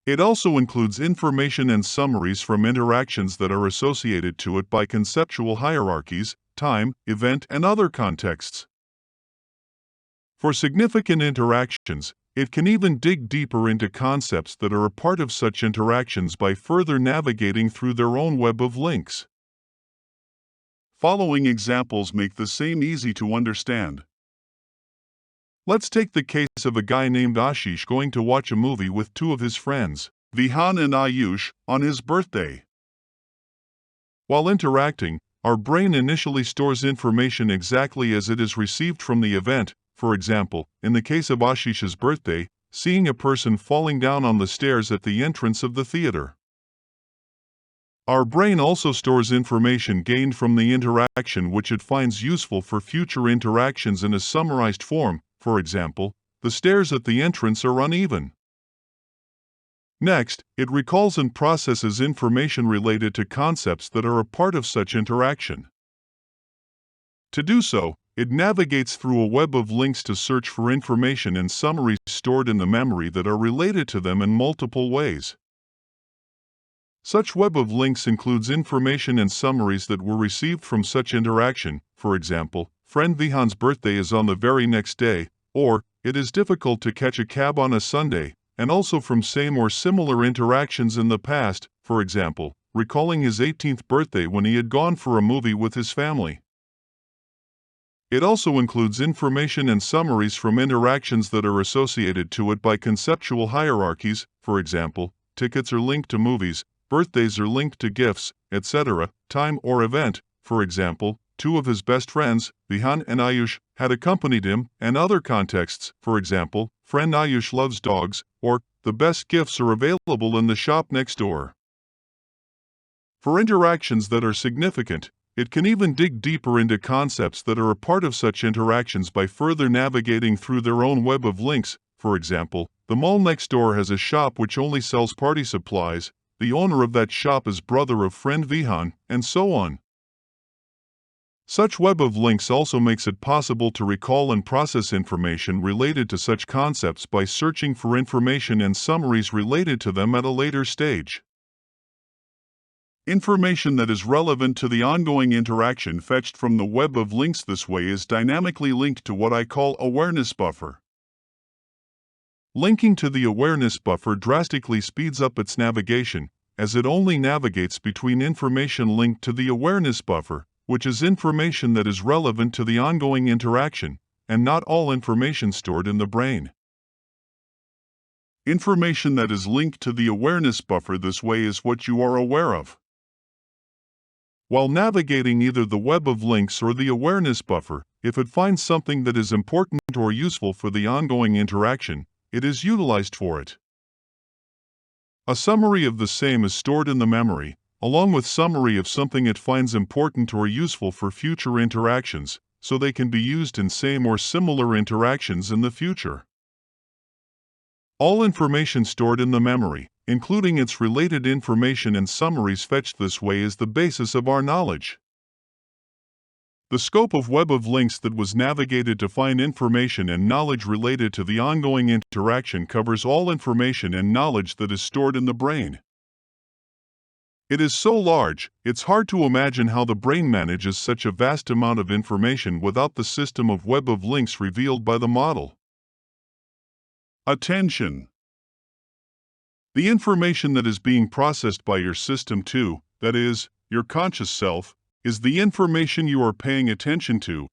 It also includes information and summaries from interactions that are associated to it by conceptual hierarchies, time, event, and other contexts. For significant interactions, it can even dig deeper into concepts that are a part of such interactions by further navigating through their own web of links. Following examples make the same easy to understand. Let's take the case of a guy named Ashish going to watch a movie with two of his friends, VIHAAN and Ayush, on his birthday. While interacting, our brain initially stores information exactly as it is received from the event. For example, in the case of Ashish's birthday, seeing a person falling down on the stairs at the entrance of the theater. Our brain also stores information gained from the interaction which it finds useful for future interactions in a summarized form. For example, the stairs at the entrance are uneven. Next, it recalls and processes information related to concepts that are a part of such interaction. To do so, it navigates through a web of links to search for information and summaries stored in the memory that are related to them in multiple ways. Such web of links includes information and summaries that were received from such interaction. For example, friend VIHAAN's birthday is on the very next day, or it is difficult to catch a cab on a Sunday, and also from same or similar interactions in the past, for example, recalling his 18th birthday when he had gone for a movie with his family. It also includes information and summaries from interactions that are associated to it by conceptual hierarchies, for example, tickets are linked to movies, birthdays are linked to gifts, etc., time or event, for example, two of his best friends, VIHAAN and Ayush, had accompanied him, and other contexts, for example, friend Ayush loves dogs, or the best gifts are available in the shop next door. For interactions that are significant, it can even dig deeper into concepts that are a part of such interactions by further navigating through their own web of links. For example, the mall next door has a shop which only sells party supplies, the owner of that shop is brother of friend VIHAAN, and so on. Such web of links also makes it possible to recall and process information related to such concepts by searching for information and summaries related to them at a later stage. Information that is relevant to the ongoing interaction fetched from the web of links this way is dynamically linked to what I call awareness buffer. Linking to the awareness buffer drastically speeds up its navigation, as it only navigates between information linked to the awareness buffer, which is information that is relevant to the ongoing interaction, and not all information stored in the brain. Information that is linked to the awareness buffer this way is what you are aware of. While navigating either the web of links or the awareness buffer, if it finds something that is important or useful for the ongoing interaction, it is utilized for it. A summary of the same is stored in the memory, along with summary of something it finds important or useful for future interactions, so they can be used in same or similar interactions in the future. All information stored in the memory, including its related information and summaries fetched this way, is the basis of our knowledge. The scope of web of links that was navigated to find information and knowledge related to the ongoing interaction covers all information and knowledge that is stored in the brain. It is so large, it's hard to imagine how the brain manages such a vast amount of information without the system of web of links revealed by the model. Attention. The information that is being processed by your system 2, that is, your conscious self, is the information you are paying attention to.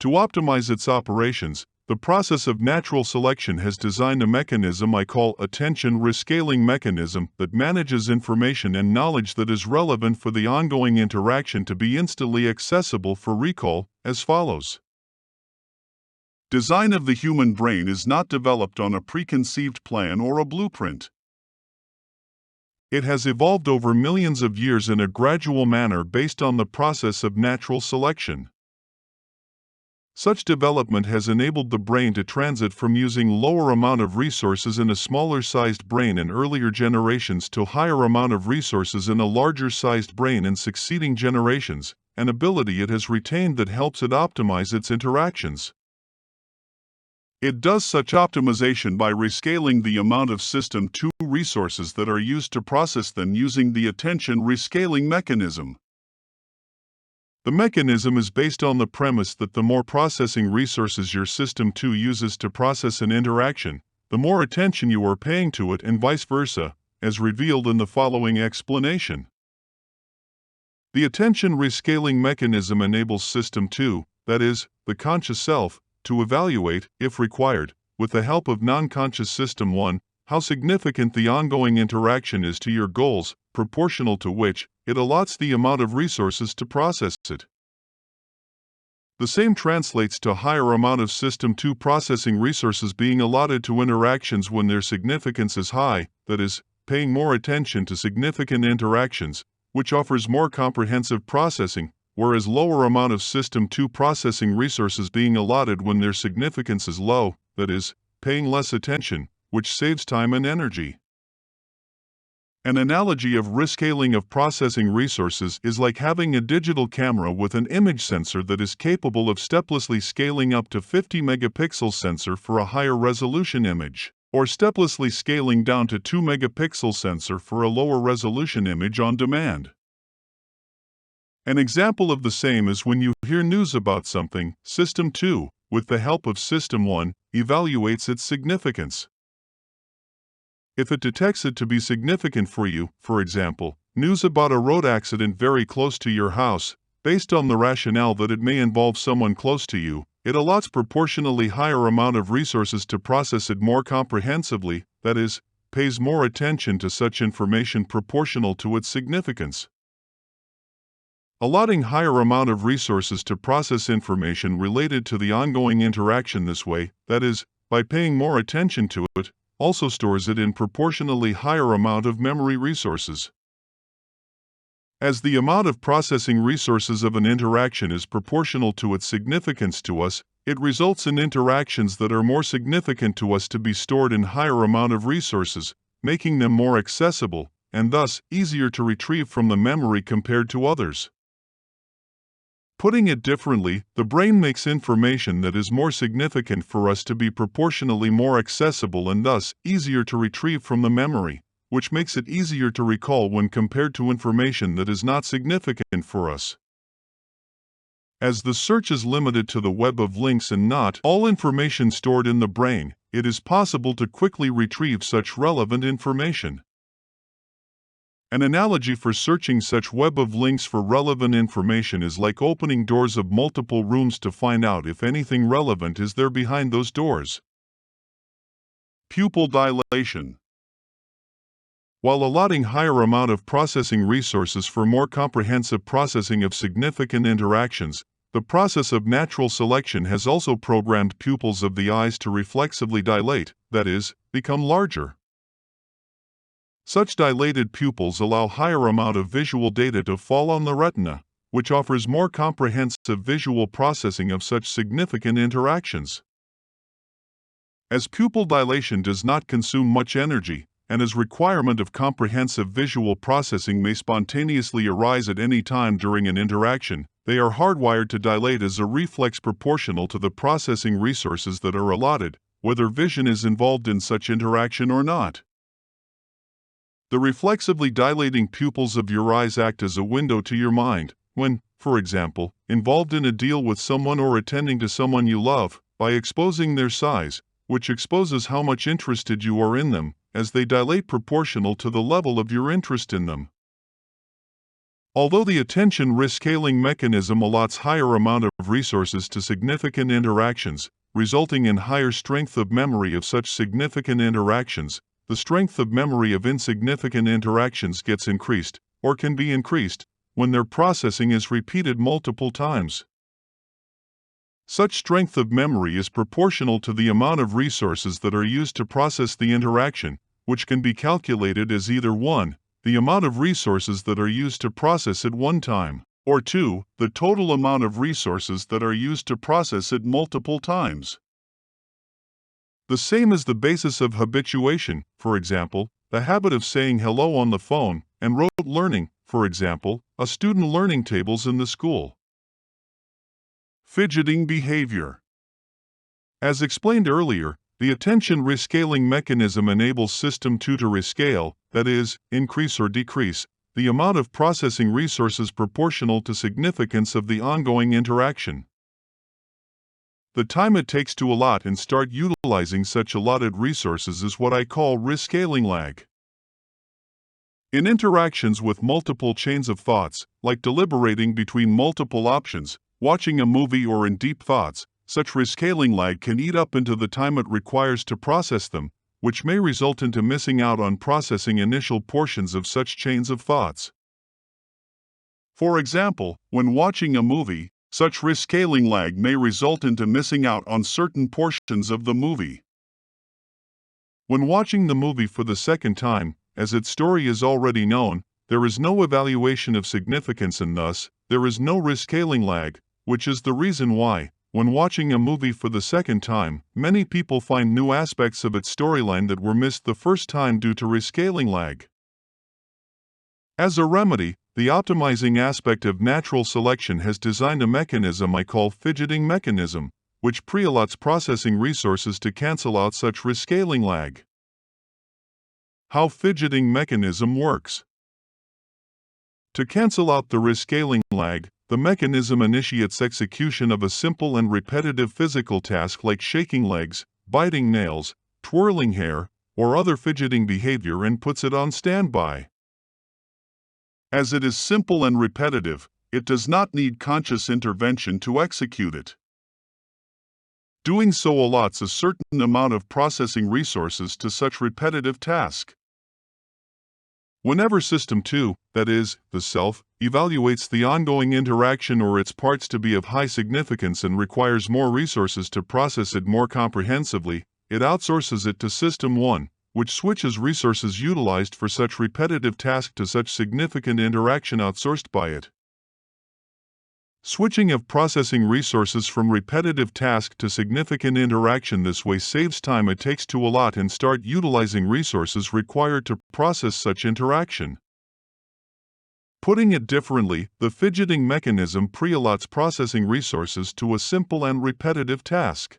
To optimize its operations, the process of natural selection has designed a mechanism I call attention rescaling mechanism that manages information and knowledge that is relevant for the ongoing interaction to be instantly accessible for recall, as follows. Design of the human brain is not developed on a preconceived plan or a blueprint. It has evolved over millions of years in a gradual manner based on the process of natural selection. Such development has enabled the brain to transit from using lower amount of resources in a smaller-sized brain in earlier generations to higher amount of resources in a larger-sized brain in succeeding generations, an ability it has retained that helps it optimize its interactions. It does such optimization by rescaling the amount of System 2 resources that are used to process them using the attention rescaling mechanism. The mechanism is based on the premise that the more processing resources your System 2 uses to process an interaction, the more attention you are paying to it, and vice versa, as revealed in the following explanation. The attention rescaling mechanism enables System 2, that is, the conscious self, to evaluate, if required, with the help of non-conscious System 1, how significant the ongoing interaction is to your goals, proportional to which it allots the amount of resources to process it. The same translates to higher amount of System 2 processing resources being allotted to interactions when their significance is high, that is, paying more attention to significant interactions, which offers more comprehensive processing, whereas lower amount of System 2 processing resources being allotted when their significance is low, that is, paying less attention, which saves time and energy. An analogy of rescaling of processing resources is like having a digital camera with an image sensor that is capable of steplessly scaling up to 50 megapixel sensor for a higher resolution image. or steplessly scaling down to 2 megapixel sensor for a lower resolution image on demand. An example of the same is when you hear news about something, System 2, with the help of System 1, evaluates its significance. If it detects it to be significant for you, for example, news about a road accident very close to your house, based on the rationale that it may involve someone close to you, it allots proportionally higher amount of resources to process it more comprehensively, that is, pays more attention to such information proportional to its significance. Allotting higher amount of resources to process information related to the ongoing interaction this way, that is, by paying more attention to it, also stores it in proportionally higher amount of memory resources. As the amount of processing resources of an interaction is proportional to its significance to us, it results in interactions that are more significant to us to be stored in higher amount of resources, making them more accessible, and thus easier to retrieve from the memory compared to others. Putting it differently, the brain makes information that is more significant for us to be proportionally more accessible and thus easier to retrieve from the memory, which makes it easier to recall when compared to information that is not significant for us. As the search is limited to the web of links and not all information stored in the brain, it is possible to quickly retrieve such relevant information. An analogy for searching such web of links for relevant information is like opening doors of multiple rooms to find out if anything relevant is there behind those doors. Pupil dilation. While allotting higher amount of processing resources for more comprehensive processing of significant interactions, the process of natural selection has also programmed pupils of the eyes to reflexively dilate, that is, become larger. Such dilated pupils allow higher amount of visual data to fall on the retina, which offers more comprehensive visual processing of such significant interactions. As pupil dilation does not consume much energy, and as requirement of comprehensive visual processing may spontaneously arise at any time during an interaction, they are hardwired to dilate as a reflex proportional to the processing resources that are allotted, whether vision is involved in such interaction or not. The reflexively dilating pupils of your eyes act as a window to your mind, when, for example, involved in a deal with someone or attending to someone you love, by exposing their size, which exposes how much interested you are in them, as they dilate proportional to the level of your interest in them. Although the attention rescaling mechanism allots higher amount of resources to significant interactions, resulting in higher strength of memory of such significant interactions, the strength of memory of insignificant interactions gets increased, or can be increased, when their processing is repeated multiple times. Such strength of memory is proportional to the amount of resources that are used to process the interaction, which can be calculated as either 1, the amount of resources that are used to process it one time, or 2, the total amount of resources that are used to process it multiple times. The same is the basis of habituation, for example, the habit of saying hello on the phone, and rote learning, for example, a student learning tables in the school. Fidgeting behavior. As explained earlier, the attention rescaling mechanism enables System 2 to rescale, that is, increase or decrease, the amount of processing resources proportional to significance of the ongoing interaction. The time it takes to allot and start utilizing such allotted resources is what I call rescaling lag. In interactions with multiple chains of thoughts, like deliberating between multiple options, watching a movie or in deep thoughts, such rescaling lag can eat up into the time it requires to process them, which may result into missing out on processing initial portions of such chains of thoughts. For example, when watching a movie, such rescaling lag may result into missing out on certain portions of the movie. When watching the movie for the second time, as its story is already known, there is no evaluation of significance and thus, there is no rescaling lag, which is the reason why, when watching a movie for the second time, many people find new aspects of its storyline that were missed the first time due to rescaling lag. As a remedy, the optimizing aspect of natural selection has designed a mechanism I call fidgeting mechanism, which pre-allots processing resources to cancel out such rescaling lag. How fidgeting mechanism works. To cancel out the rescaling lag, the mechanism initiates execution of a simple and repetitive physical task like shaking legs, biting nails, twirling hair, or other fidgeting behavior and puts it on standby. As it is simple and repetitive, it does not need conscious intervention to execute it. Doing so allots a certain amount of processing resources to such repetitive task. Whenever System 2, that is, the self, evaluates the ongoing interaction or its parts to be of high significance and requires more resources to process it more comprehensively, it outsources it to System 1, which switches resources utilized for such repetitive task to such significant interaction outsourced by it. Switching of processing resources from repetitive task to significant interaction this way saves time it takes to allot and start utilizing resources required to process such interaction. Putting it differently, the fidgeting mechanism pre-allots processing resources to a simple and repetitive task.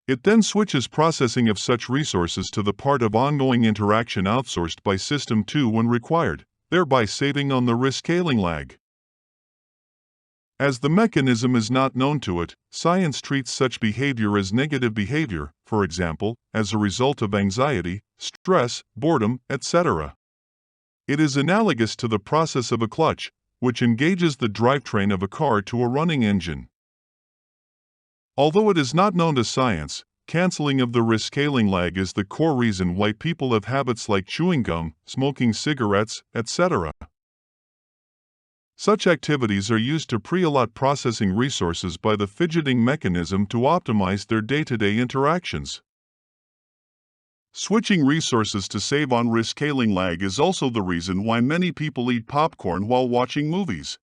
It then switches processing of such resources to the part of ongoing interaction outsourced by System 2 when required, thereby saving on the rescaling lag. As the mechanism is not known to it, science treats such behavior as negative behavior, for example, as a result of anxiety, stress, boredom, etc. It is analogous to the process of a clutch, which engages the drivetrain of a car to a running engine. Although it is not known to science, canceling of the rescaling lag is the core reason why people have habits like chewing gum, smoking cigarettes, etc. Such activities are used to pre-allot processing resources by the fidgeting mechanism to optimize their day-to-day interactions. Switching resources to save on rescaling lag is also the reason why many people eat popcorn while watching movies.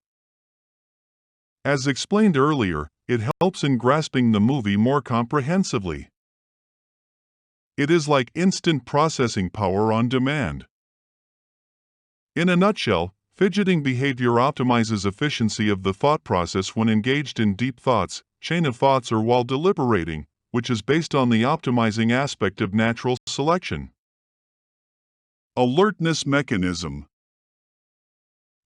As explained earlier, it helps in grasping the movie more comprehensively. It is like instant processing power on demand. In a nutshell, fidgeting behavior optimizes efficiency of the thought process when engaged in deep thoughts, chain of thoughts or while deliberating, which is based on the optimizing aspect of natural selection. Alertness mechanism.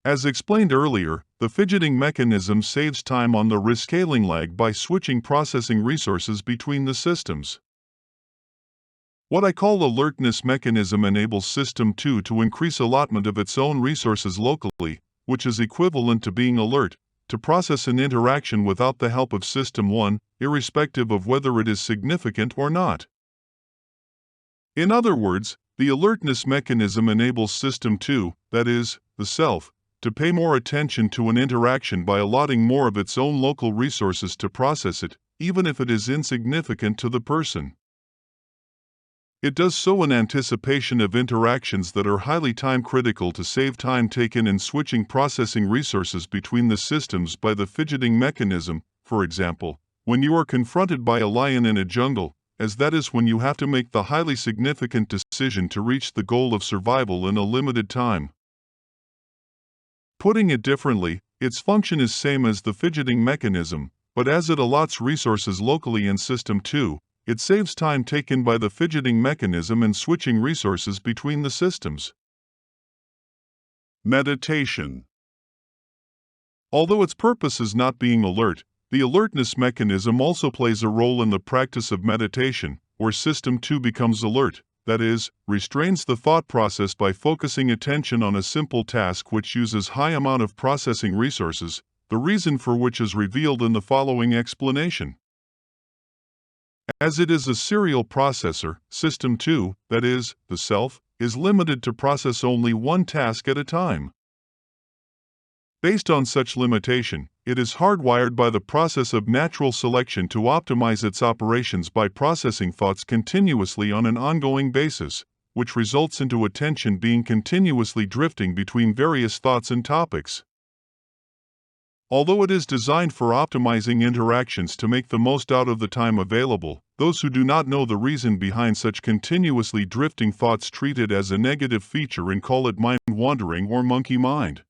As explained earlier, the fidgeting mechanism saves time on the rescaling lag by switching processing resources between the systems. What I call alertness mechanism enables System 2 to increase allotment of its own resources locally, which is equivalent to being alert, to process an interaction without the help of System 1, irrespective of whether it is significant or not. In other words, the alertness mechanism enables System 2, that is, the self, to pay more attention to an interaction by allotting more of its own local resources to process it, even if it is insignificant to the person. It does so in anticipation of interactions that are highly time-critical to save time taken in switching processing resources between the systems by the fidgeting mechanism, for example, when you are confronted by a lion in a jungle, as that is when you have to make the highly significant decision to reach the goal of survival in a limited time. Putting it differently, its function is same as the fidgeting mechanism, but as it allots resources locally in System 2, it saves time taken by the fidgeting mechanism in switching resources between the systems. Meditation. Although its purpose is not being alert, the alertness mechanism also plays a role in the practice of meditation, where System 2 becomes alert, that is, restrains the thought process by focusing attention on a simple task which uses high amount of processing resources, the reason for which is revealed in the following explanation. As it is a serial processor, System 2, that is, the self, is limited to process only one task at a time. Based on such limitation, it is hardwired by the process of natural selection to optimize its operations by processing thoughts continuously on an ongoing basis, which results into attention being continuously drifting between various thoughts and topics. Although it is designed for optimizing interactions to make the most out of the time available, those who do not know the reason behind such continuously drifting thoughts treat it as a negative feature and call it mind wandering or monkey mind.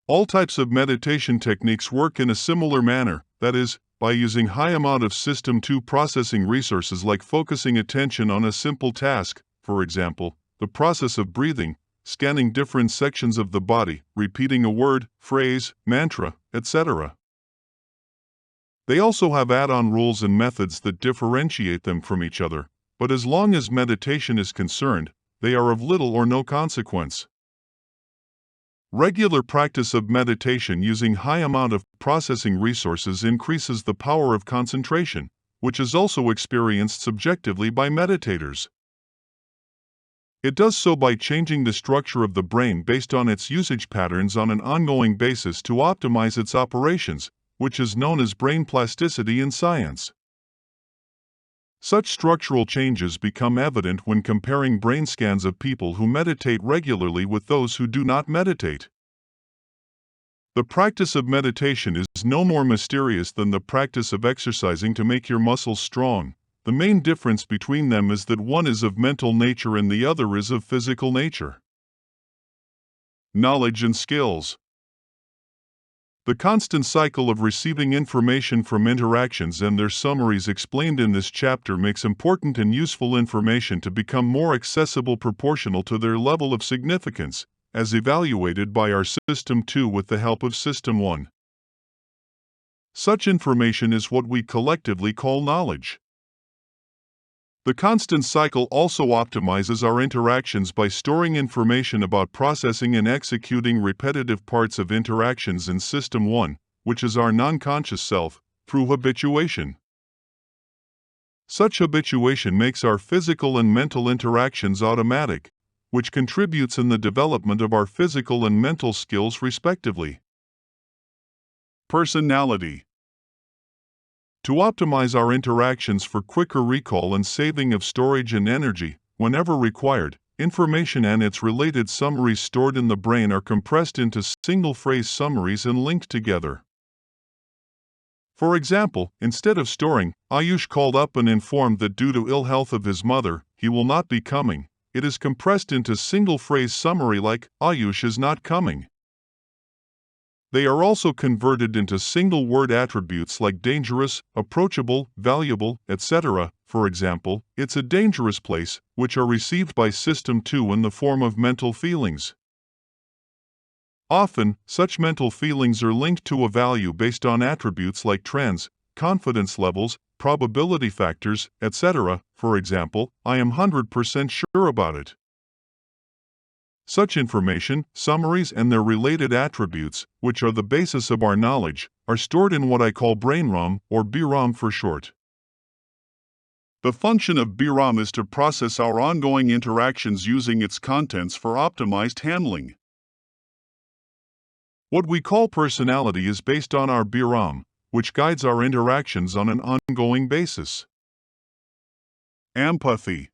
All types of meditation techniques work in a similar manner, that is, by using high amount of System 2 processing resources like focusing attention on a simple task, for example, the process of breathing, scanning different sections of the body, repeating a word, phrase, mantra, etc. They also have add-on rules and methods that differentiate them from each other, but as long as meditation is concerned, they are of little or no consequence. Regular practice of meditation using high amount of processing resources increases the power of concentration, which is also experienced subjectively by meditators. It does so by changing the structure of the brain based on its usage patterns on an ongoing basis to optimize its operations, which is known as brain plasticity in science. Such structural changes become evident when comparing brain scans of people who meditate regularly with those who do not meditate. The practice of meditation is no more mysterious than the practice of exercising to make your muscles strong. The main difference between them is that one is of mental nature and the other is of physical nature. Knowledge and skills. The constant cycle of receiving information from interactions and their summaries explained in this chapter makes important and useful information to become more accessible proportional to their level of significance, as evaluated by our System 2 with the help of System 1. Such information is what we collectively call knowledge. The constant cycle also optimizes our interactions by storing information about processing and executing repetitive parts of interactions in System 1, which is our non-conscious self, through habituation. Such habituation makes our physical and mental interactions automatic, which contributes in the development of our physical and mental skills respectively. Personality. To optimize our interactions for quicker recall and saving of storage and energy, whenever required, information and its related summaries stored in the brain are compressed into single-phrase summaries and linked together. For example, instead of storing, Ayush called up and informed that due to ill health of his mother, he will not be coming, it is compressed into single-phrase summary like, Ayush is not coming. They are also converted into single-word attributes like dangerous, approachable, valuable, etc. For example, it's a dangerous place, which are received by System 2 in the form of mental feelings. Often, such mental feelings are linked to a value based on attributes like trends, confidence levels, probability factors, etc. For example, I am 100% sure about it. Such information, summaries and their related attributes, which are the basis of our knowledge, are stored in what I call brain ROM, or BROM for short. The function of BROM is to process our ongoing interactions using its contents for optimized handling. What we call personality is based on our BROM, which guides our interactions on an ongoing basis. Empathy.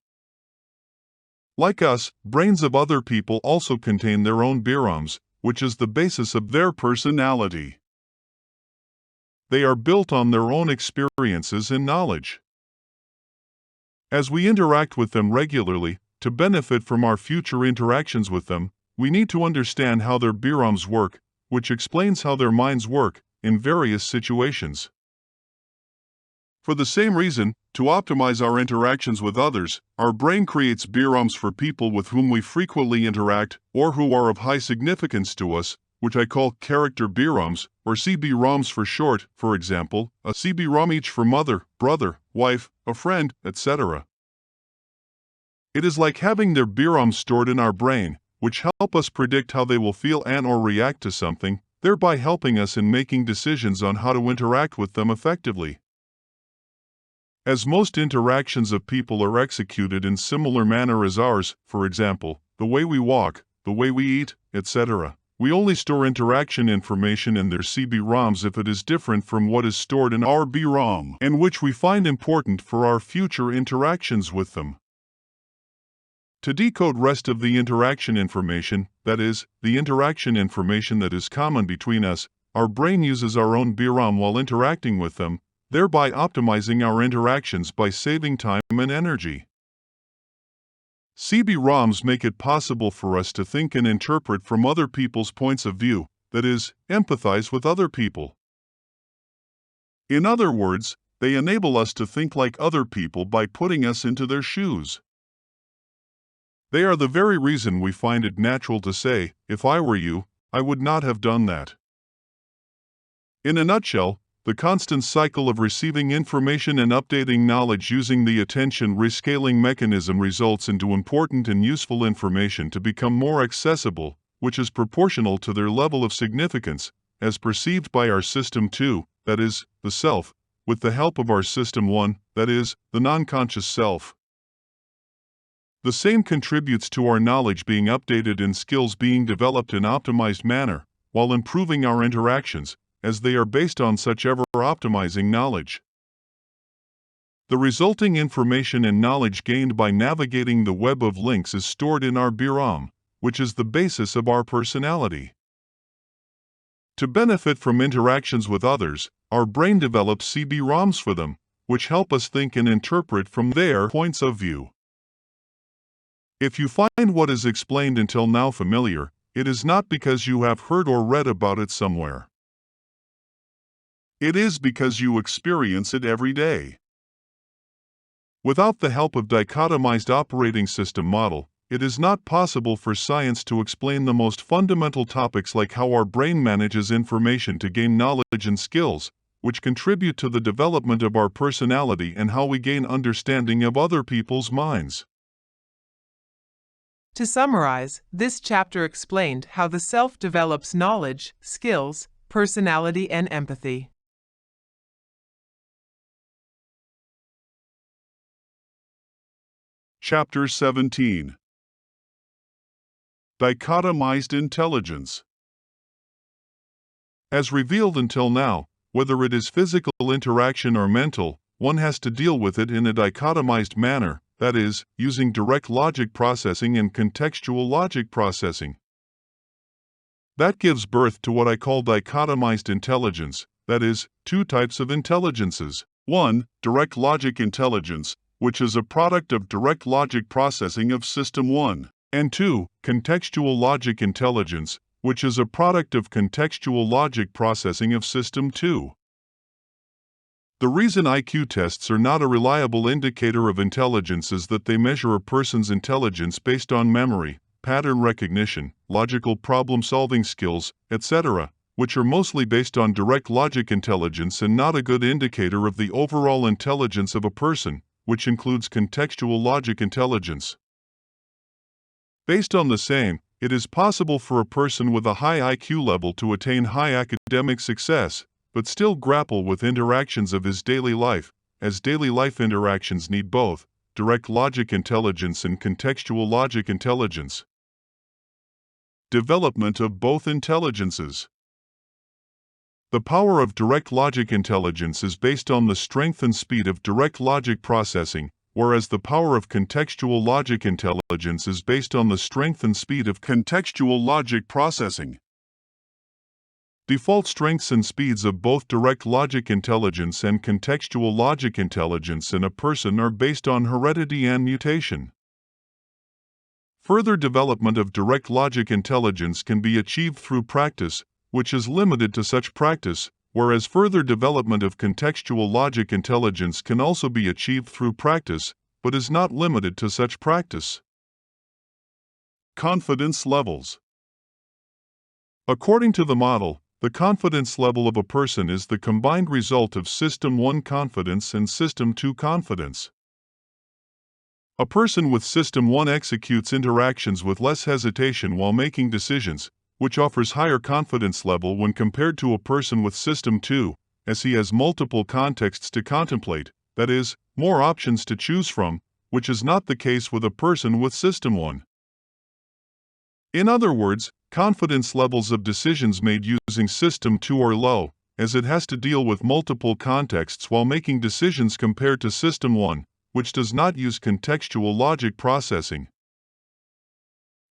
Like us, brains of other people also contain their own BROMs, which is the basis of their personality. They are built on their own experiences and knowledge. As we interact with them regularly, to benefit from our future interactions with them, we need to understand how their BROMs work, which explains how their minds work in various situations. For the same reason, to optimize our interactions with others, our brain creates BROMs for people with whom we frequently interact or who are of high significance to us, which I call character BROMs, or CB-ROMs for short, for example, a CB-ROM each for mother, brother, wife, a friend, etc. It is like having their BROMs stored in our brain, which help us predict how they will feel and/or react to something, thereby helping us in making decisions on how to interact with them effectively. As most interactions of people are executed in similar manner as ours, for example, the way we walk, the way we eat, etc., we only store interaction information in their CB-ROMs if it is different from what is stored in our BROM, and which we find important for our future interactions with them. To decode rest of the interaction information, that is, the interaction information that is common between us, our brain uses our own BROM while interacting with them, thereby optimizing our interactions by saving time and energy. CB-ROMs make it possible for us to think and interpret from other people's points of view, that is, empathize with other people. In other words, they enable us to think like other people by putting us into their shoes. They are the very reason we find it natural to say, if I were you, I would not have done that. In a nutshell, the constant cycle of receiving information and updating knowledge using the attention rescaling mechanism results into important and useful information to become more accessible, which is proportional to their level of significance, as perceived by our System 2, that is, the self, with the help of our System 1, that is, the non-conscious self. The same contributes to our knowledge being updated and skills being developed in optimized manner, while improving our interactions, as they are based on such ever-optimizing knowledge. The resulting information and knowledge gained by navigating the web of links is stored in our VIHAAN, which is the basis of our personality. To benefit from interactions with others, our brain develops CD-ROMs for them, which help us think and interpret from their points of view. If you find what is explained until now familiar, it is not because you have heard or read about it somewhere. It is because you experience it every day. Without the help of dichotomized operating system model, it is not possible for science to explain the most fundamental topics like how our brain manages information to gain knowledge and skills, which contribute to the development of our personality and how we gain understanding of other people's minds. To summarize, this chapter explained how the self develops knowledge, skills, personality, and empathy. Chapter 17. Dichotomized intelligence. As revealed until now, whether it is physical interaction or mental, one has to deal with it in a dichotomized manner, that is, using direct logic processing and contextual logic processing. That gives birth to what I call dichotomized intelligence, that is, two types of intelligences. 1. Direct logic intelligence, which is a product of direct logic processing of System 1, and 2. Contextual logic intelligence, which is a product of contextual logic processing of System 2. The reason IQ tests are not a reliable indicator of intelligence is that they measure a person's intelligence based on memory, pattern recognition, logical problem-solving skills, etc., which are mostly based on direct logic intelligence and not a good indicator of the overall intelligence of a person, which includes contextual logic intelligence. Based on the same, it is possible for a person with a high IQ level to attain high academic success, but still grapple with interactions of his daily life, as daily life interactions need both direct logic intelligence and contextual logic intelligence. Development of both intelligences. The power of direct logic intelligence is based on the strength and speed of direct logic processing, whereas the power of contextual logic intelligence is based on the strength and speed of contextual logic processing. Default strengths and speeds of both direct logic intelligence and contextual logic intelligence in a person are based on heredity and mutation. Further development of direct logic intelligence can be achieved through practice, which is limited to such practice, whereas further development of contextual logic intelligence can also be achieved through practice, but is not limited to such practice. Confidence levels. According to the model, the confidence level of a person is the combined result of System 1 confidence and System 2 confidence. A person with System 1 executes interactions with less hesitation while making decisions, which offers higher confidence level when compared to a person with System 2, as he has multiple contexts to contemplate, that is, more options to choose from, which is not the case with a person with System 1. In other words, confidence levels of decisions made using System 2 are low, as it has to deal with multiple contexts while making decisions compared to System 1, which does not use contextual logic processing.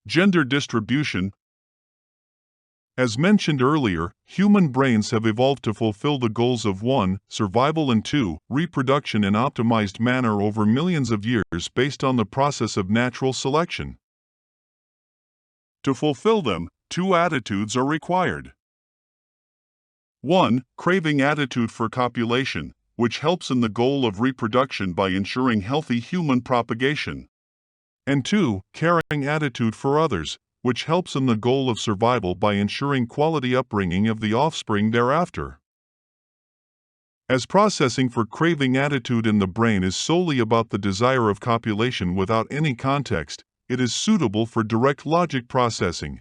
Gender distribution. As mentioned earlier, human brains have evolved to fulfill the goals of 1. Survival and 2. Reproduction in optimized manner over millions of years based on the process of natural selection. To fulfill them, two attitudes are required. 1. Craving attitude for copulation, which helps in the goal of reproduction by ensuring healthy human propagation. And 2. Caring attitude for others, which helps in the goal of survival by ensuring quality upbringing of the offspring thereafter. As processing for craving attitude in the brain is solely about the desire of copulation without any context, it is suitable for direct logic processing.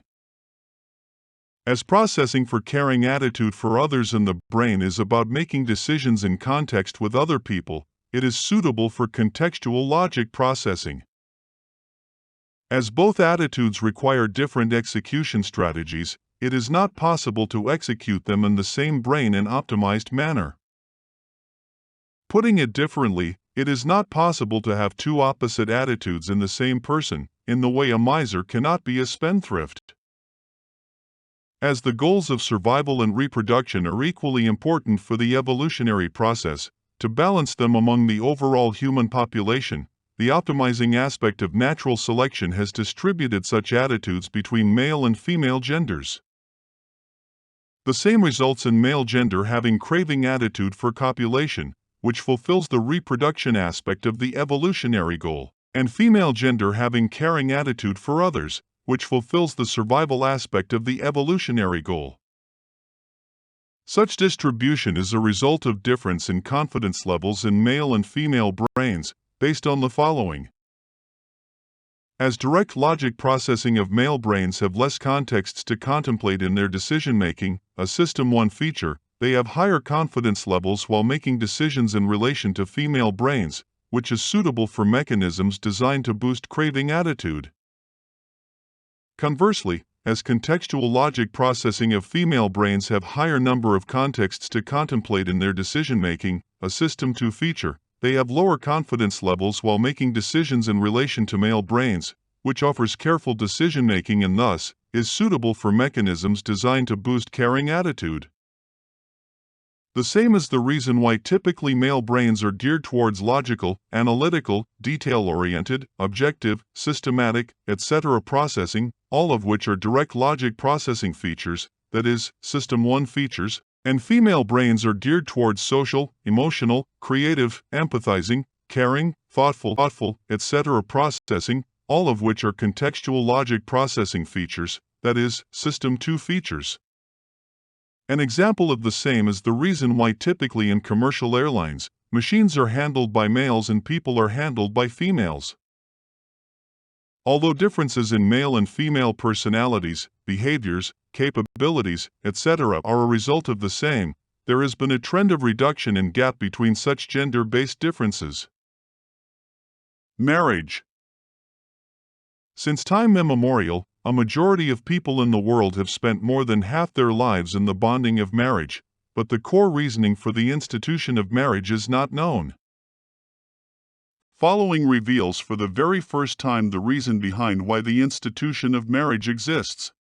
As processing for caring attitude for others in the brain is about making decisions in context with other people, it is suitable for contextual logic processing. As both attitudes require different execution strategies, it is not possible to execute them in the same brain in optimized manner. Putting it differently, it is not possible to have two opposite attitudes in the same person, in the way a miser cannot be a spendthrift. As the goals of survival and reproduction are equally important for the evolutionary process, to balance them among the overall human population, the optimizing aspect of natural selection has distributed such attitudes between male and female genders. The same results in male gender having craving attitude for copulation, which fulfills the reproduction aspect of the evolutionary goal, and female gender having caring attitude for others, which fulfills the survival aspect of the evolutionary goal. Such distribution is a result of difference in confidence levels in male and female brains, based on the following. As direct logic processing of male brains have less contexts to contemplate in their decision-making, a System 1 feature, they have higher confidence levels while making decisions in relation to female brains, which is suitable for mechanisms designed to boost craving attitude. Conversely, as contextual logic processing of female brains have higher number of contexts to contemplate in their decision-making, a System 2 feature, they have lower confidence levels while making decisions in relation to male brains, which offers careful decision-making and thus is suitable for mechanisms designed to boost caring attitude. The same is the reason why typically male brains are geared towards logical, analytical, detail-oriented, objective, systematic, etc. processing, all of which are direct logic processing features, that is, System 1 features, and female brains are geared towards social, emotional, creative, empathizing, caring, thoughtful, etc. processing, all of which are contextual logic processing features, that is, System 2 features. An example of the same is the reason why typically in commercial airlines, machines are handled by males and people are handled by females. Although differences in male and female personalities, behaviors, capabilities, etc. are a result of the same, there has been a trend of reduction in gap between such gender-based differences. Marriage. Since time immemorial, a majority of people in the world have spent more than half their lives in the bonding of marriage, but the core reasoning for the institution of marriage is not known. Following reveals for the very first time the reason behind why the institution of marriage exists.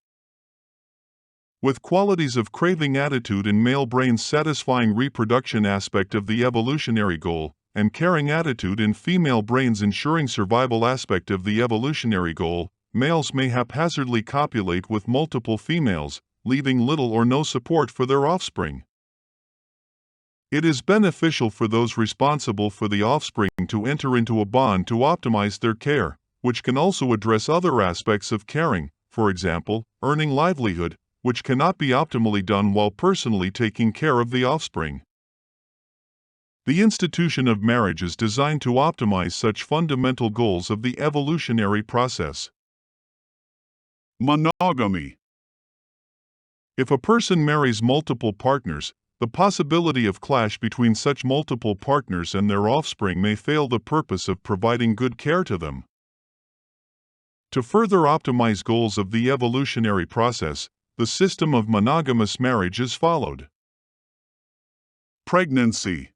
With qualities of craving attitude in male brains satisfying reproduction aspect of the evolutionary goal, and caring attitude in female brains ensuring survival aspect of the evolutionary goal, males may haphazardly copulate with multiple females, leaving little or no support for their offspring. It is beneficial for those responsible for the offspring to enter into a bond to optimize their care, which can also address other aspects of caring, for example, earning livelihood, which cannot be optimally done while personally taking care of the offspring. The institution of marriage is designed to optimize such fundamental goals of the evolutionary process. Monogamy. If a person marries multiple partners, the possibility of clash between such multiple partners and their offspring may fail the purpose of providing good care to them. To further optimize goals of the evolutionary process, the system of monogamous marriage is followed. Pregnancy.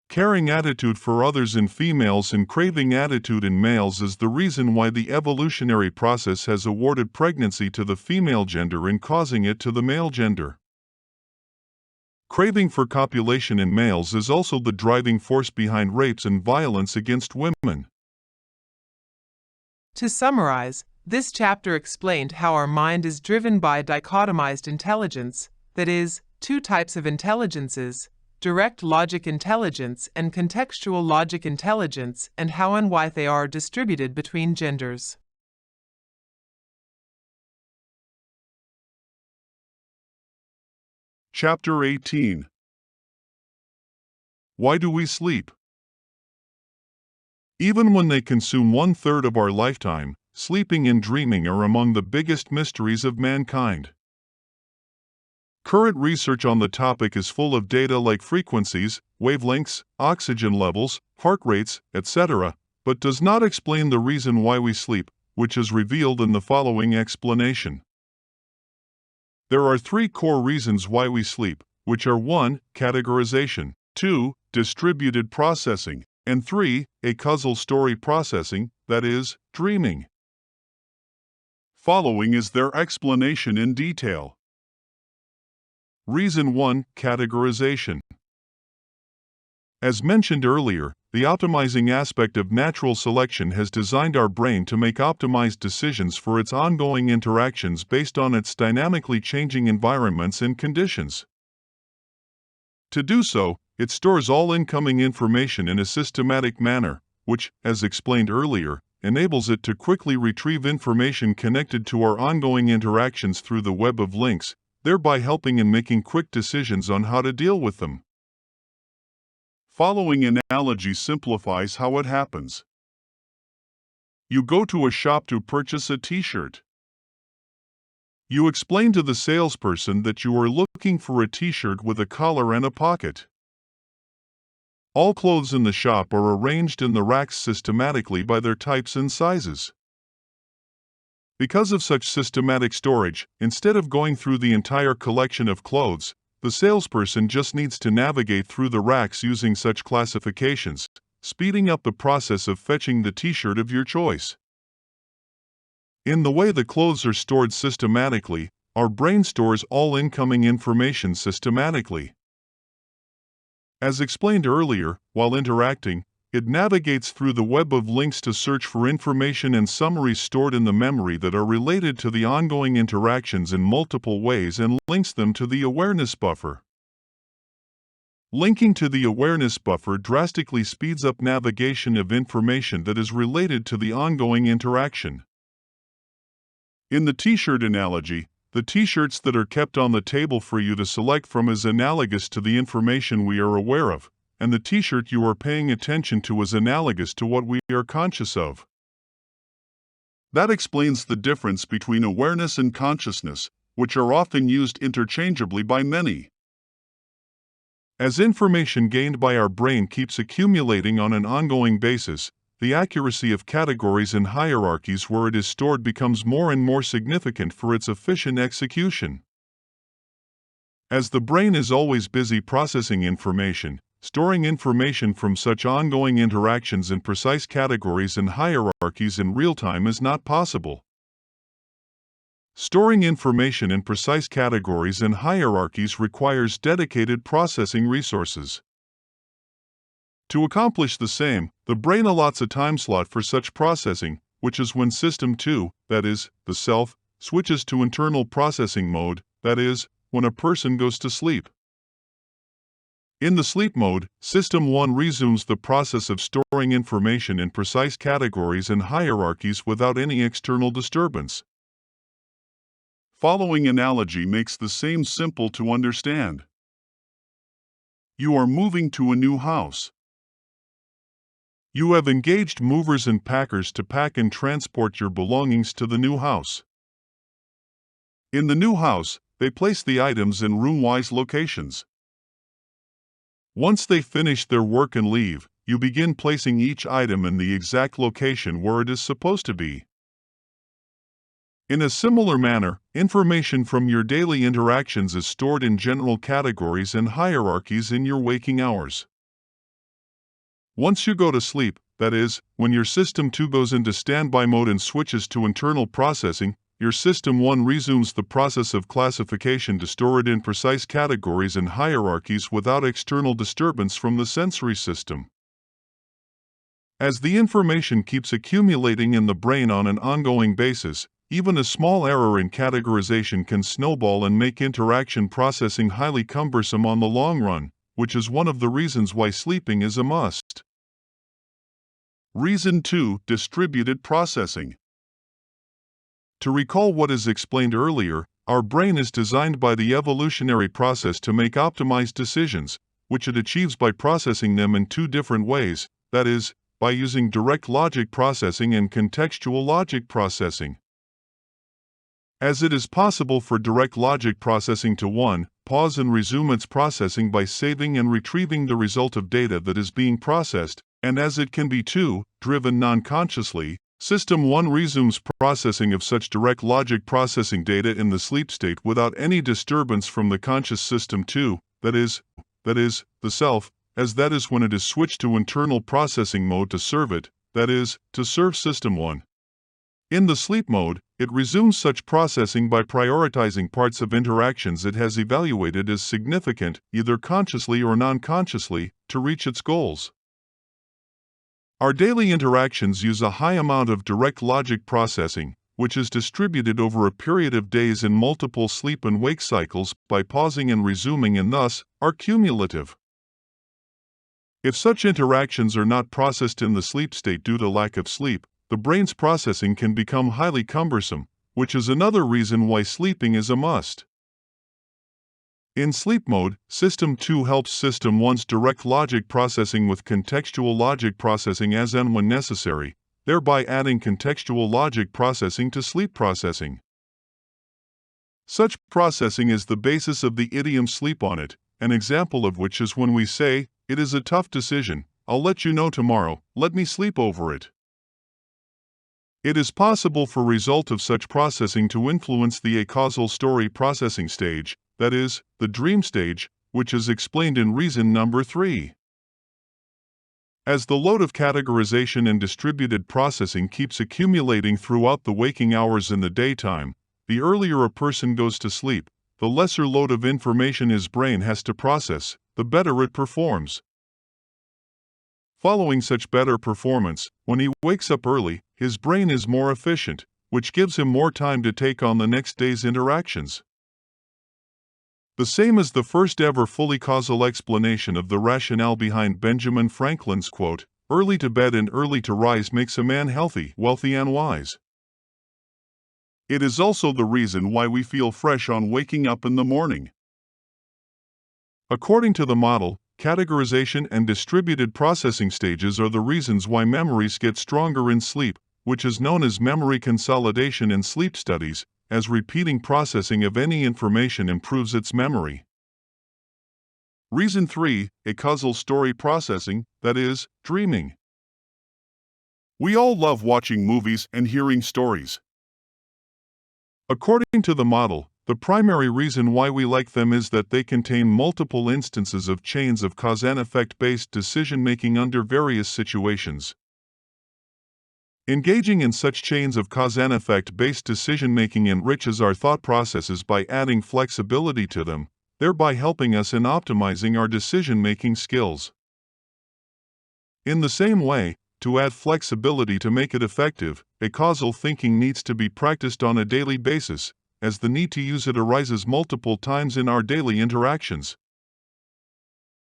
Caring attitude for others in females and craving attitude in males is the reason why the evolutionary process has awarded pregnancy to the female gender and causing it to the male gender. Craving for copulation in males is also the driving force behind rapes and violence against women. To summarize, this chapter explained how our mind is driven by dichotomized intelligence, that is, two types of intelligences, direct logic intelligence and contextual logic intelligence, and how and why they are distributed between genders. Chapter 18. Why do we sleep? Even when they consume 1/3 of our lifetime, sleeping and dreaming are among the biggest mysteries of mankind. Current research on the topic is full of data like frequencies, wavelengths, oxygen levels, heart rates, etc., but does not explain the reason why we sleep, which is revealed in the following explanation. There are 3 core reasons why we sleep, which are 1. Categorization, 2. Distributed processing, and 3. A causal story processing, that is, dreaming. Following is their explanation in detail. Reason 1. Categorization. As mentioned earlier, the optimizing aspect of natural selection has designed our brain to make optimized decisions for its ongoing interactions based on its dynamically changing environments and conditions. To do so, it stores all incoming information in a systematic manner, which, as explained earlier, enables it to quickly retrieve information connected to our ongoing interactions through the web of links, thereby helping in making quick decisions on how to deal with them. Following analogy simplifies how it happens. You go to a shop to purchase a t-shirt. You explain to the salesperson that you are looking for a t-shirt with a collar and a pocket. All clothes in the shop are arranged in the racks systematically by their types and sizes. Because of such systematic storage, instead of going through the entire collection of clothes, the salesperson just needs to navigate through the racks using such classifications, speeding up the process of fetching the t-shirt of your choice. In the way the clothes are stored systematically, our brain stores all incoming information systematically. As explained earlier, while interacting, it navigates through the web of links to search for information and summaries stored in the memory that are related to the ongoing interactions in multiple ways and links them to the awareness buffer. Linking to the awareness buffer drastically speeds up navigation of information that is related to the ongoing interaction. In the t-shirt analogy, the t-shirts that are kept on the table for you to select from is analogous to the information we are aware of, and the t-shirt you are paying attention to is analogous to what we are conscious of. That explains the difference between awareness and consciousness, which are often used interchangeably by many. As information gained by our brain keeps accumulating on an ongoing basis, the accuracy of categories and hierarchies where it is stored becomes more and more significant for its efficient execution. As the brain is always busy processing information, storing information from such ongoing interactions in precise categories and hierarchies in real time is not possible. Storing information in precise categories and hierarchies requires dedicated processing resources. To accomplish the same, the brain allots a time slot for such processing, which is when System 2, that is, the self, switches to internal processing mode, that is, when a person goes to sleep. In the sleep mode, System 1 resumes the process of storing information in precise categories and hierarchies without any external disturbance. Following analogy makes the same simple to understand. You are moving to a new house. You have engaged movers and packers to pack and transport your belongings to the new house. In the new house, they place the items in room-wise locations. Once they finish their work and leave, you begin placing each item in the exact location where it is supposed to be. In a similar manner, information from your daily interactions is stored in general categories and hierarchies in your waking hours. Once you go to sleep, that is, when your System 2 goes into standby mode and switches to internal processing, your System 1 resumes the process of classification to store it in precise categories and hierarchies without external disturbance from the sensory system. As the information keeps accumulating in the brain on an ongoing basis, Even a small error in categorization can snowball and make interaction processing highly cumbersome on the long run, which is one of the reasons why sleeping is a must. Reason 2: Distributed processing. To recall what is explained earlier, our brain is designed by the evolutionary process to make optimized decisions, which it achieves by processing them in two different ways, that is, by using direct logic processing and contextual logic processing. As it is possible for direct logic processing to 1. Pause and resume its processing by saving and retrieving the result of data that is being processed, and as it can be 2. Driven non-consciously, System 1 resumes processing of such direct logic processing data in the sleep state without any disturbance from the conscious System 2, that is, the self, as that is when it is switched to internal processing mode to serve it, that is, to serve System 1. In the sleep mode, it resumes such processing by prioritizing parts of interactions it has evaluated as significant, either consciously or non-consciously, to reach its goals. Our daily interactions use a high amount of direct logic processing, which is distributed over a period of days in multiple sleep and wake cycles by pausing and resuming, and thus are cumulative. If such interactions are not processed in the sleep state due to lack of sleep, the brain's processing can become highly cumbersome, which is another reason why sleeping is a must. In sleep mode, System 2 helps System 1's direct logic processing with contextual logic processing as and when necessary, thereby adding contextual logic processing to sleep processing. Such processing is the basis of the idiom "sleep on it," an example of which is when we say, "It is a tough decision, I'll let you know tomorrow, let me sleep over it." It is possible for result of such processing to influence the acausal story processing stage, that is, the dream stage, which is explained in reason number 3. As the load of categorization and distributed processing keeps accumulating throughout the waking hours in the daytime, the earlier a person goes to sleep, the lesser load of information his brain has to process, the better it performs. Following such better performance, when he wakes up early, his brain is more efficient, which gives him more time to take on the next day's interactions. The same is the first ever fully causal explanation of the rationale behind Benjamin Franklin's quote, "Early to bed and early to rise makes a man healthy, wealthy and wise." It is also the reason why we feel fresh on waking up in the morning. According to the model, categorization and distributed processing stages are the reasons why memories get stronger in sleep, which is known as memory consolidation in sleep studies, as repeating processing of any information improves its memory. Reason 3: Acausal story processing, that is, dreaming. We all love watching movies and hearing stories. According to the model, the primary reason why we like them is that they contain multiple instances of chains of cause and effect based decision-making under various situations. Engaging in such chains of cause and effect based decision-making enriches our thought processes by adding flexibility to them, thereby helping us in optimizing our decision-making skills. In the same way, to add flexibility to make it effective, acausal thinking needs to be practiced on a daily basis, as the need to use it arises multiple times in our daily interactions.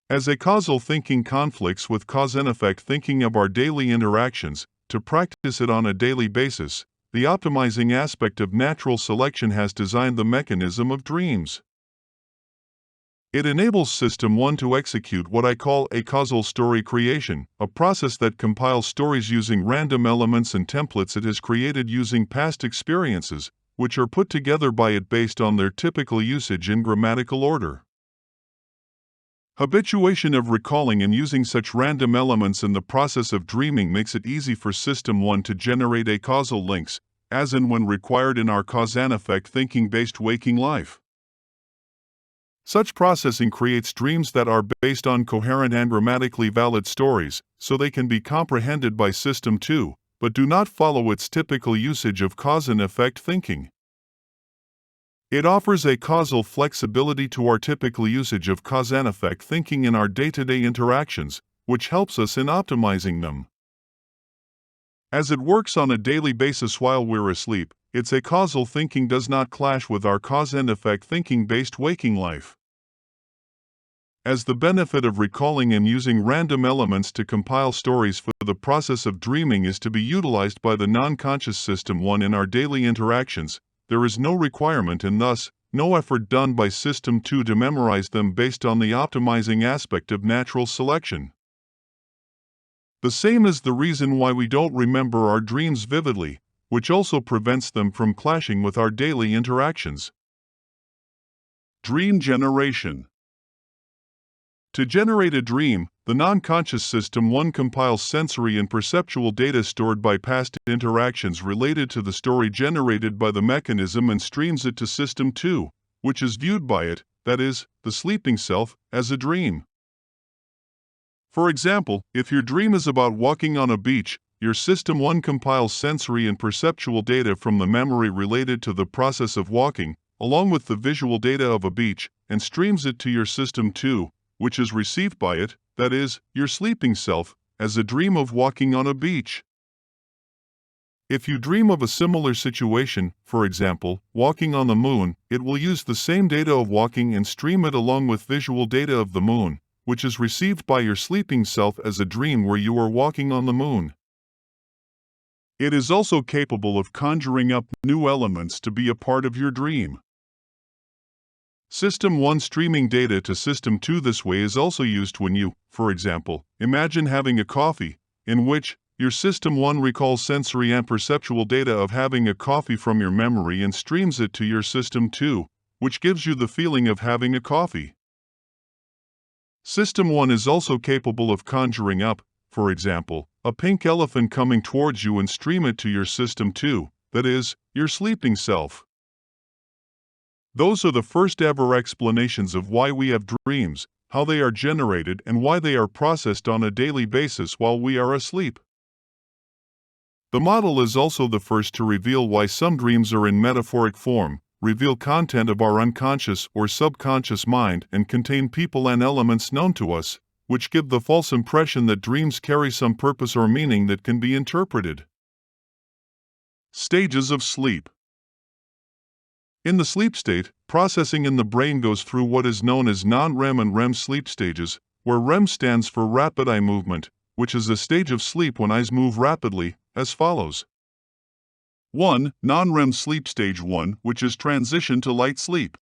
As acausal thinking conflicts with cause and effect thinking of our daily interactions, to practice it on a daily basis, the optimizing aspect of natural selection has designed the mechanism of dreams. It enables System 1 to execute what I call acausal story creation, a process that compiles stories using random elements and templates it has created using past experiences, which are put together by it based on their typical usage in grammatical order. Habituation of recalling and using such random elements in the process of dreaming makes it easy for System 1 to generate acausal links, as and when required in our cause and effect thinking-based waking life. Such processing creates dreams that are based on coherent and grammatically valid stories, so they can be comprehended by System 2, but do not follow its typical usage of cause and effect thinking. It offers acausal flexibility to our typical usage of cause and effect thinking in our day-to-day interactions, which helps us in optimizing them. As it works on a daily basis while we're asleep, its acausal thinking does not clash with our cause and effect thinking-based waking life. As the benefit of recalling and using random elements to compile stories for the process of dreaming is to be utilized by the non-conscious System 1 in our daily interactions, there is no requirement and thus, no effort done by System 2 to memorize them based on the optimizing aspect of natural selection. The same is the reason why we don't remember our dreams vividly, which also prevents them from clashing with our daily interactions. Dream generation. To generate a dream, the non-conscious System 1 compiles sensory and perceptual data stored by past interactions related to the story generated by the mechanism and streams it to System 2, which is viewed by it, that is, the sleeping self, as a dream. For example, if your dream is about walking on a beach, your System 1 compiles sensory and perceptual data from the memory related to the process of walking, along with the visual data of a beach, and streams it to your System 2, which is received by it, that is, your sleeping self, as a dream of walking on a beach. If you dream of a similar situation, for example, walking on the moon, it will use the same data of walking and stream it along with visual data of the moon, which is received by your sleeping self as a dream where you are walking on the moon. It is also capable of conjuring up new elements to be a part of your dream. System 1 streaming data to System 2 this way is also used when you, for example, imagine having a coffee, in which your System 1 recalls sensory and perceptual data of having a coffee from your memory and streams it to your System 2, which gives you the feeling of having a coffee. System 1 is also capable of conjuring up, for example, a pink elephant coming towards you and stream it to your System 2, that is, your sleeping self. Those are the first ever explanations of why we have dreams, how they are generated and why they are processed on a daily basis while we are asleep. The model is also the first to reveal why some dreams are in metaphoric form, reveal content of our unconscious or subconscious mind and contain people and elements known to us, which give the false impression that dreams carry some purpose or meaning that can be interpreted. Stages of sleep. In the sleep state, processing in the brain goes through what is known as non-REM and REM sleep stages, where REM stands for rapid eye movement, which is a stage of sleep when eyes move rapidly, as follows. 1. Non-REM sleep stage 1, which is transition to light sleep.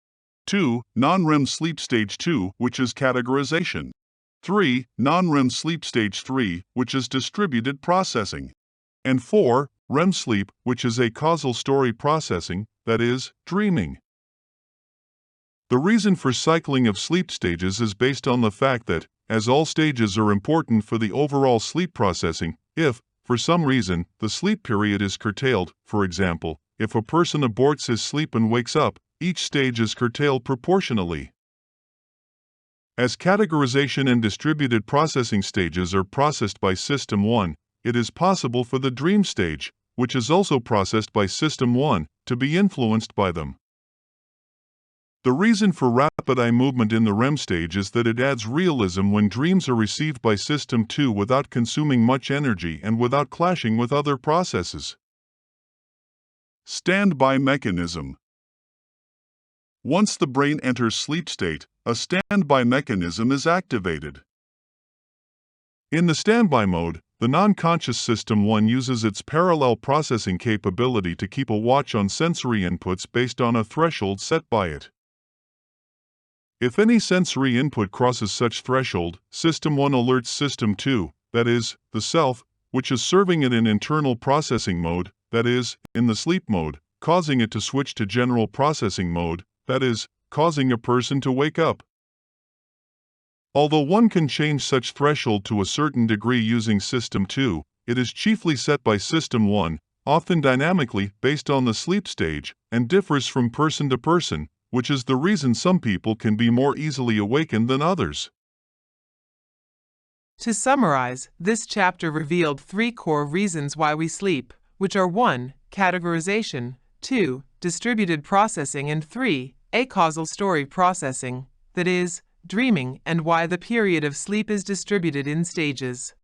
2. Non-REM sleep stage 2, which is categorization. 3. Non-REM sleep stage 3, which is distributed processing. And 4. REM sleep, which is acausal story processing, that is, dreaming. The reason for cycling of sleep stages is based on the fact that, as all stages are important for the overall sleep processing, if, for some reason, the sleep period is curtailed, for example, if a person aborts his sleep and wakes up, each stage is curtailed proportionally. As categorization and distributed processing stages are processed by System 1, it is possible for the dream stage, which is also processed by System 1, to be influenced by them. The reason for rapid eye movement in the REM stage is that it adds realism when dreams are received by System 2 without consuming much energy and without clashing with other processes. Standby mechanism. Once the brain enters sleep state, a standby mechanism is activated. In the standby mode, the non-conscious System 1 uses its parallel processing capability to keep a watch on sensory inputs based on a threshold set by it. If any sensory input crosses such threshold, System 1 alerts System 2, that is, the self, which is serving it in internal processing mode, that is, in the sleep mode, causing it to switch to general processing mode, that is, causing a person to wake up. Although one can change such threshold to a certain degree using System 2, it is chiefly set by System 1, often dynamically based on the sleep stage, and differs from person to person, which is the reason some people can be more easily awakened than others. To summarize, this chapter revealed 3 core reasons why we sleep, which are 1. Categorization, 2. Distributed processing, and 3. Acausal story processing, that is, dreaming, and why the period of sleep is distributed in stages.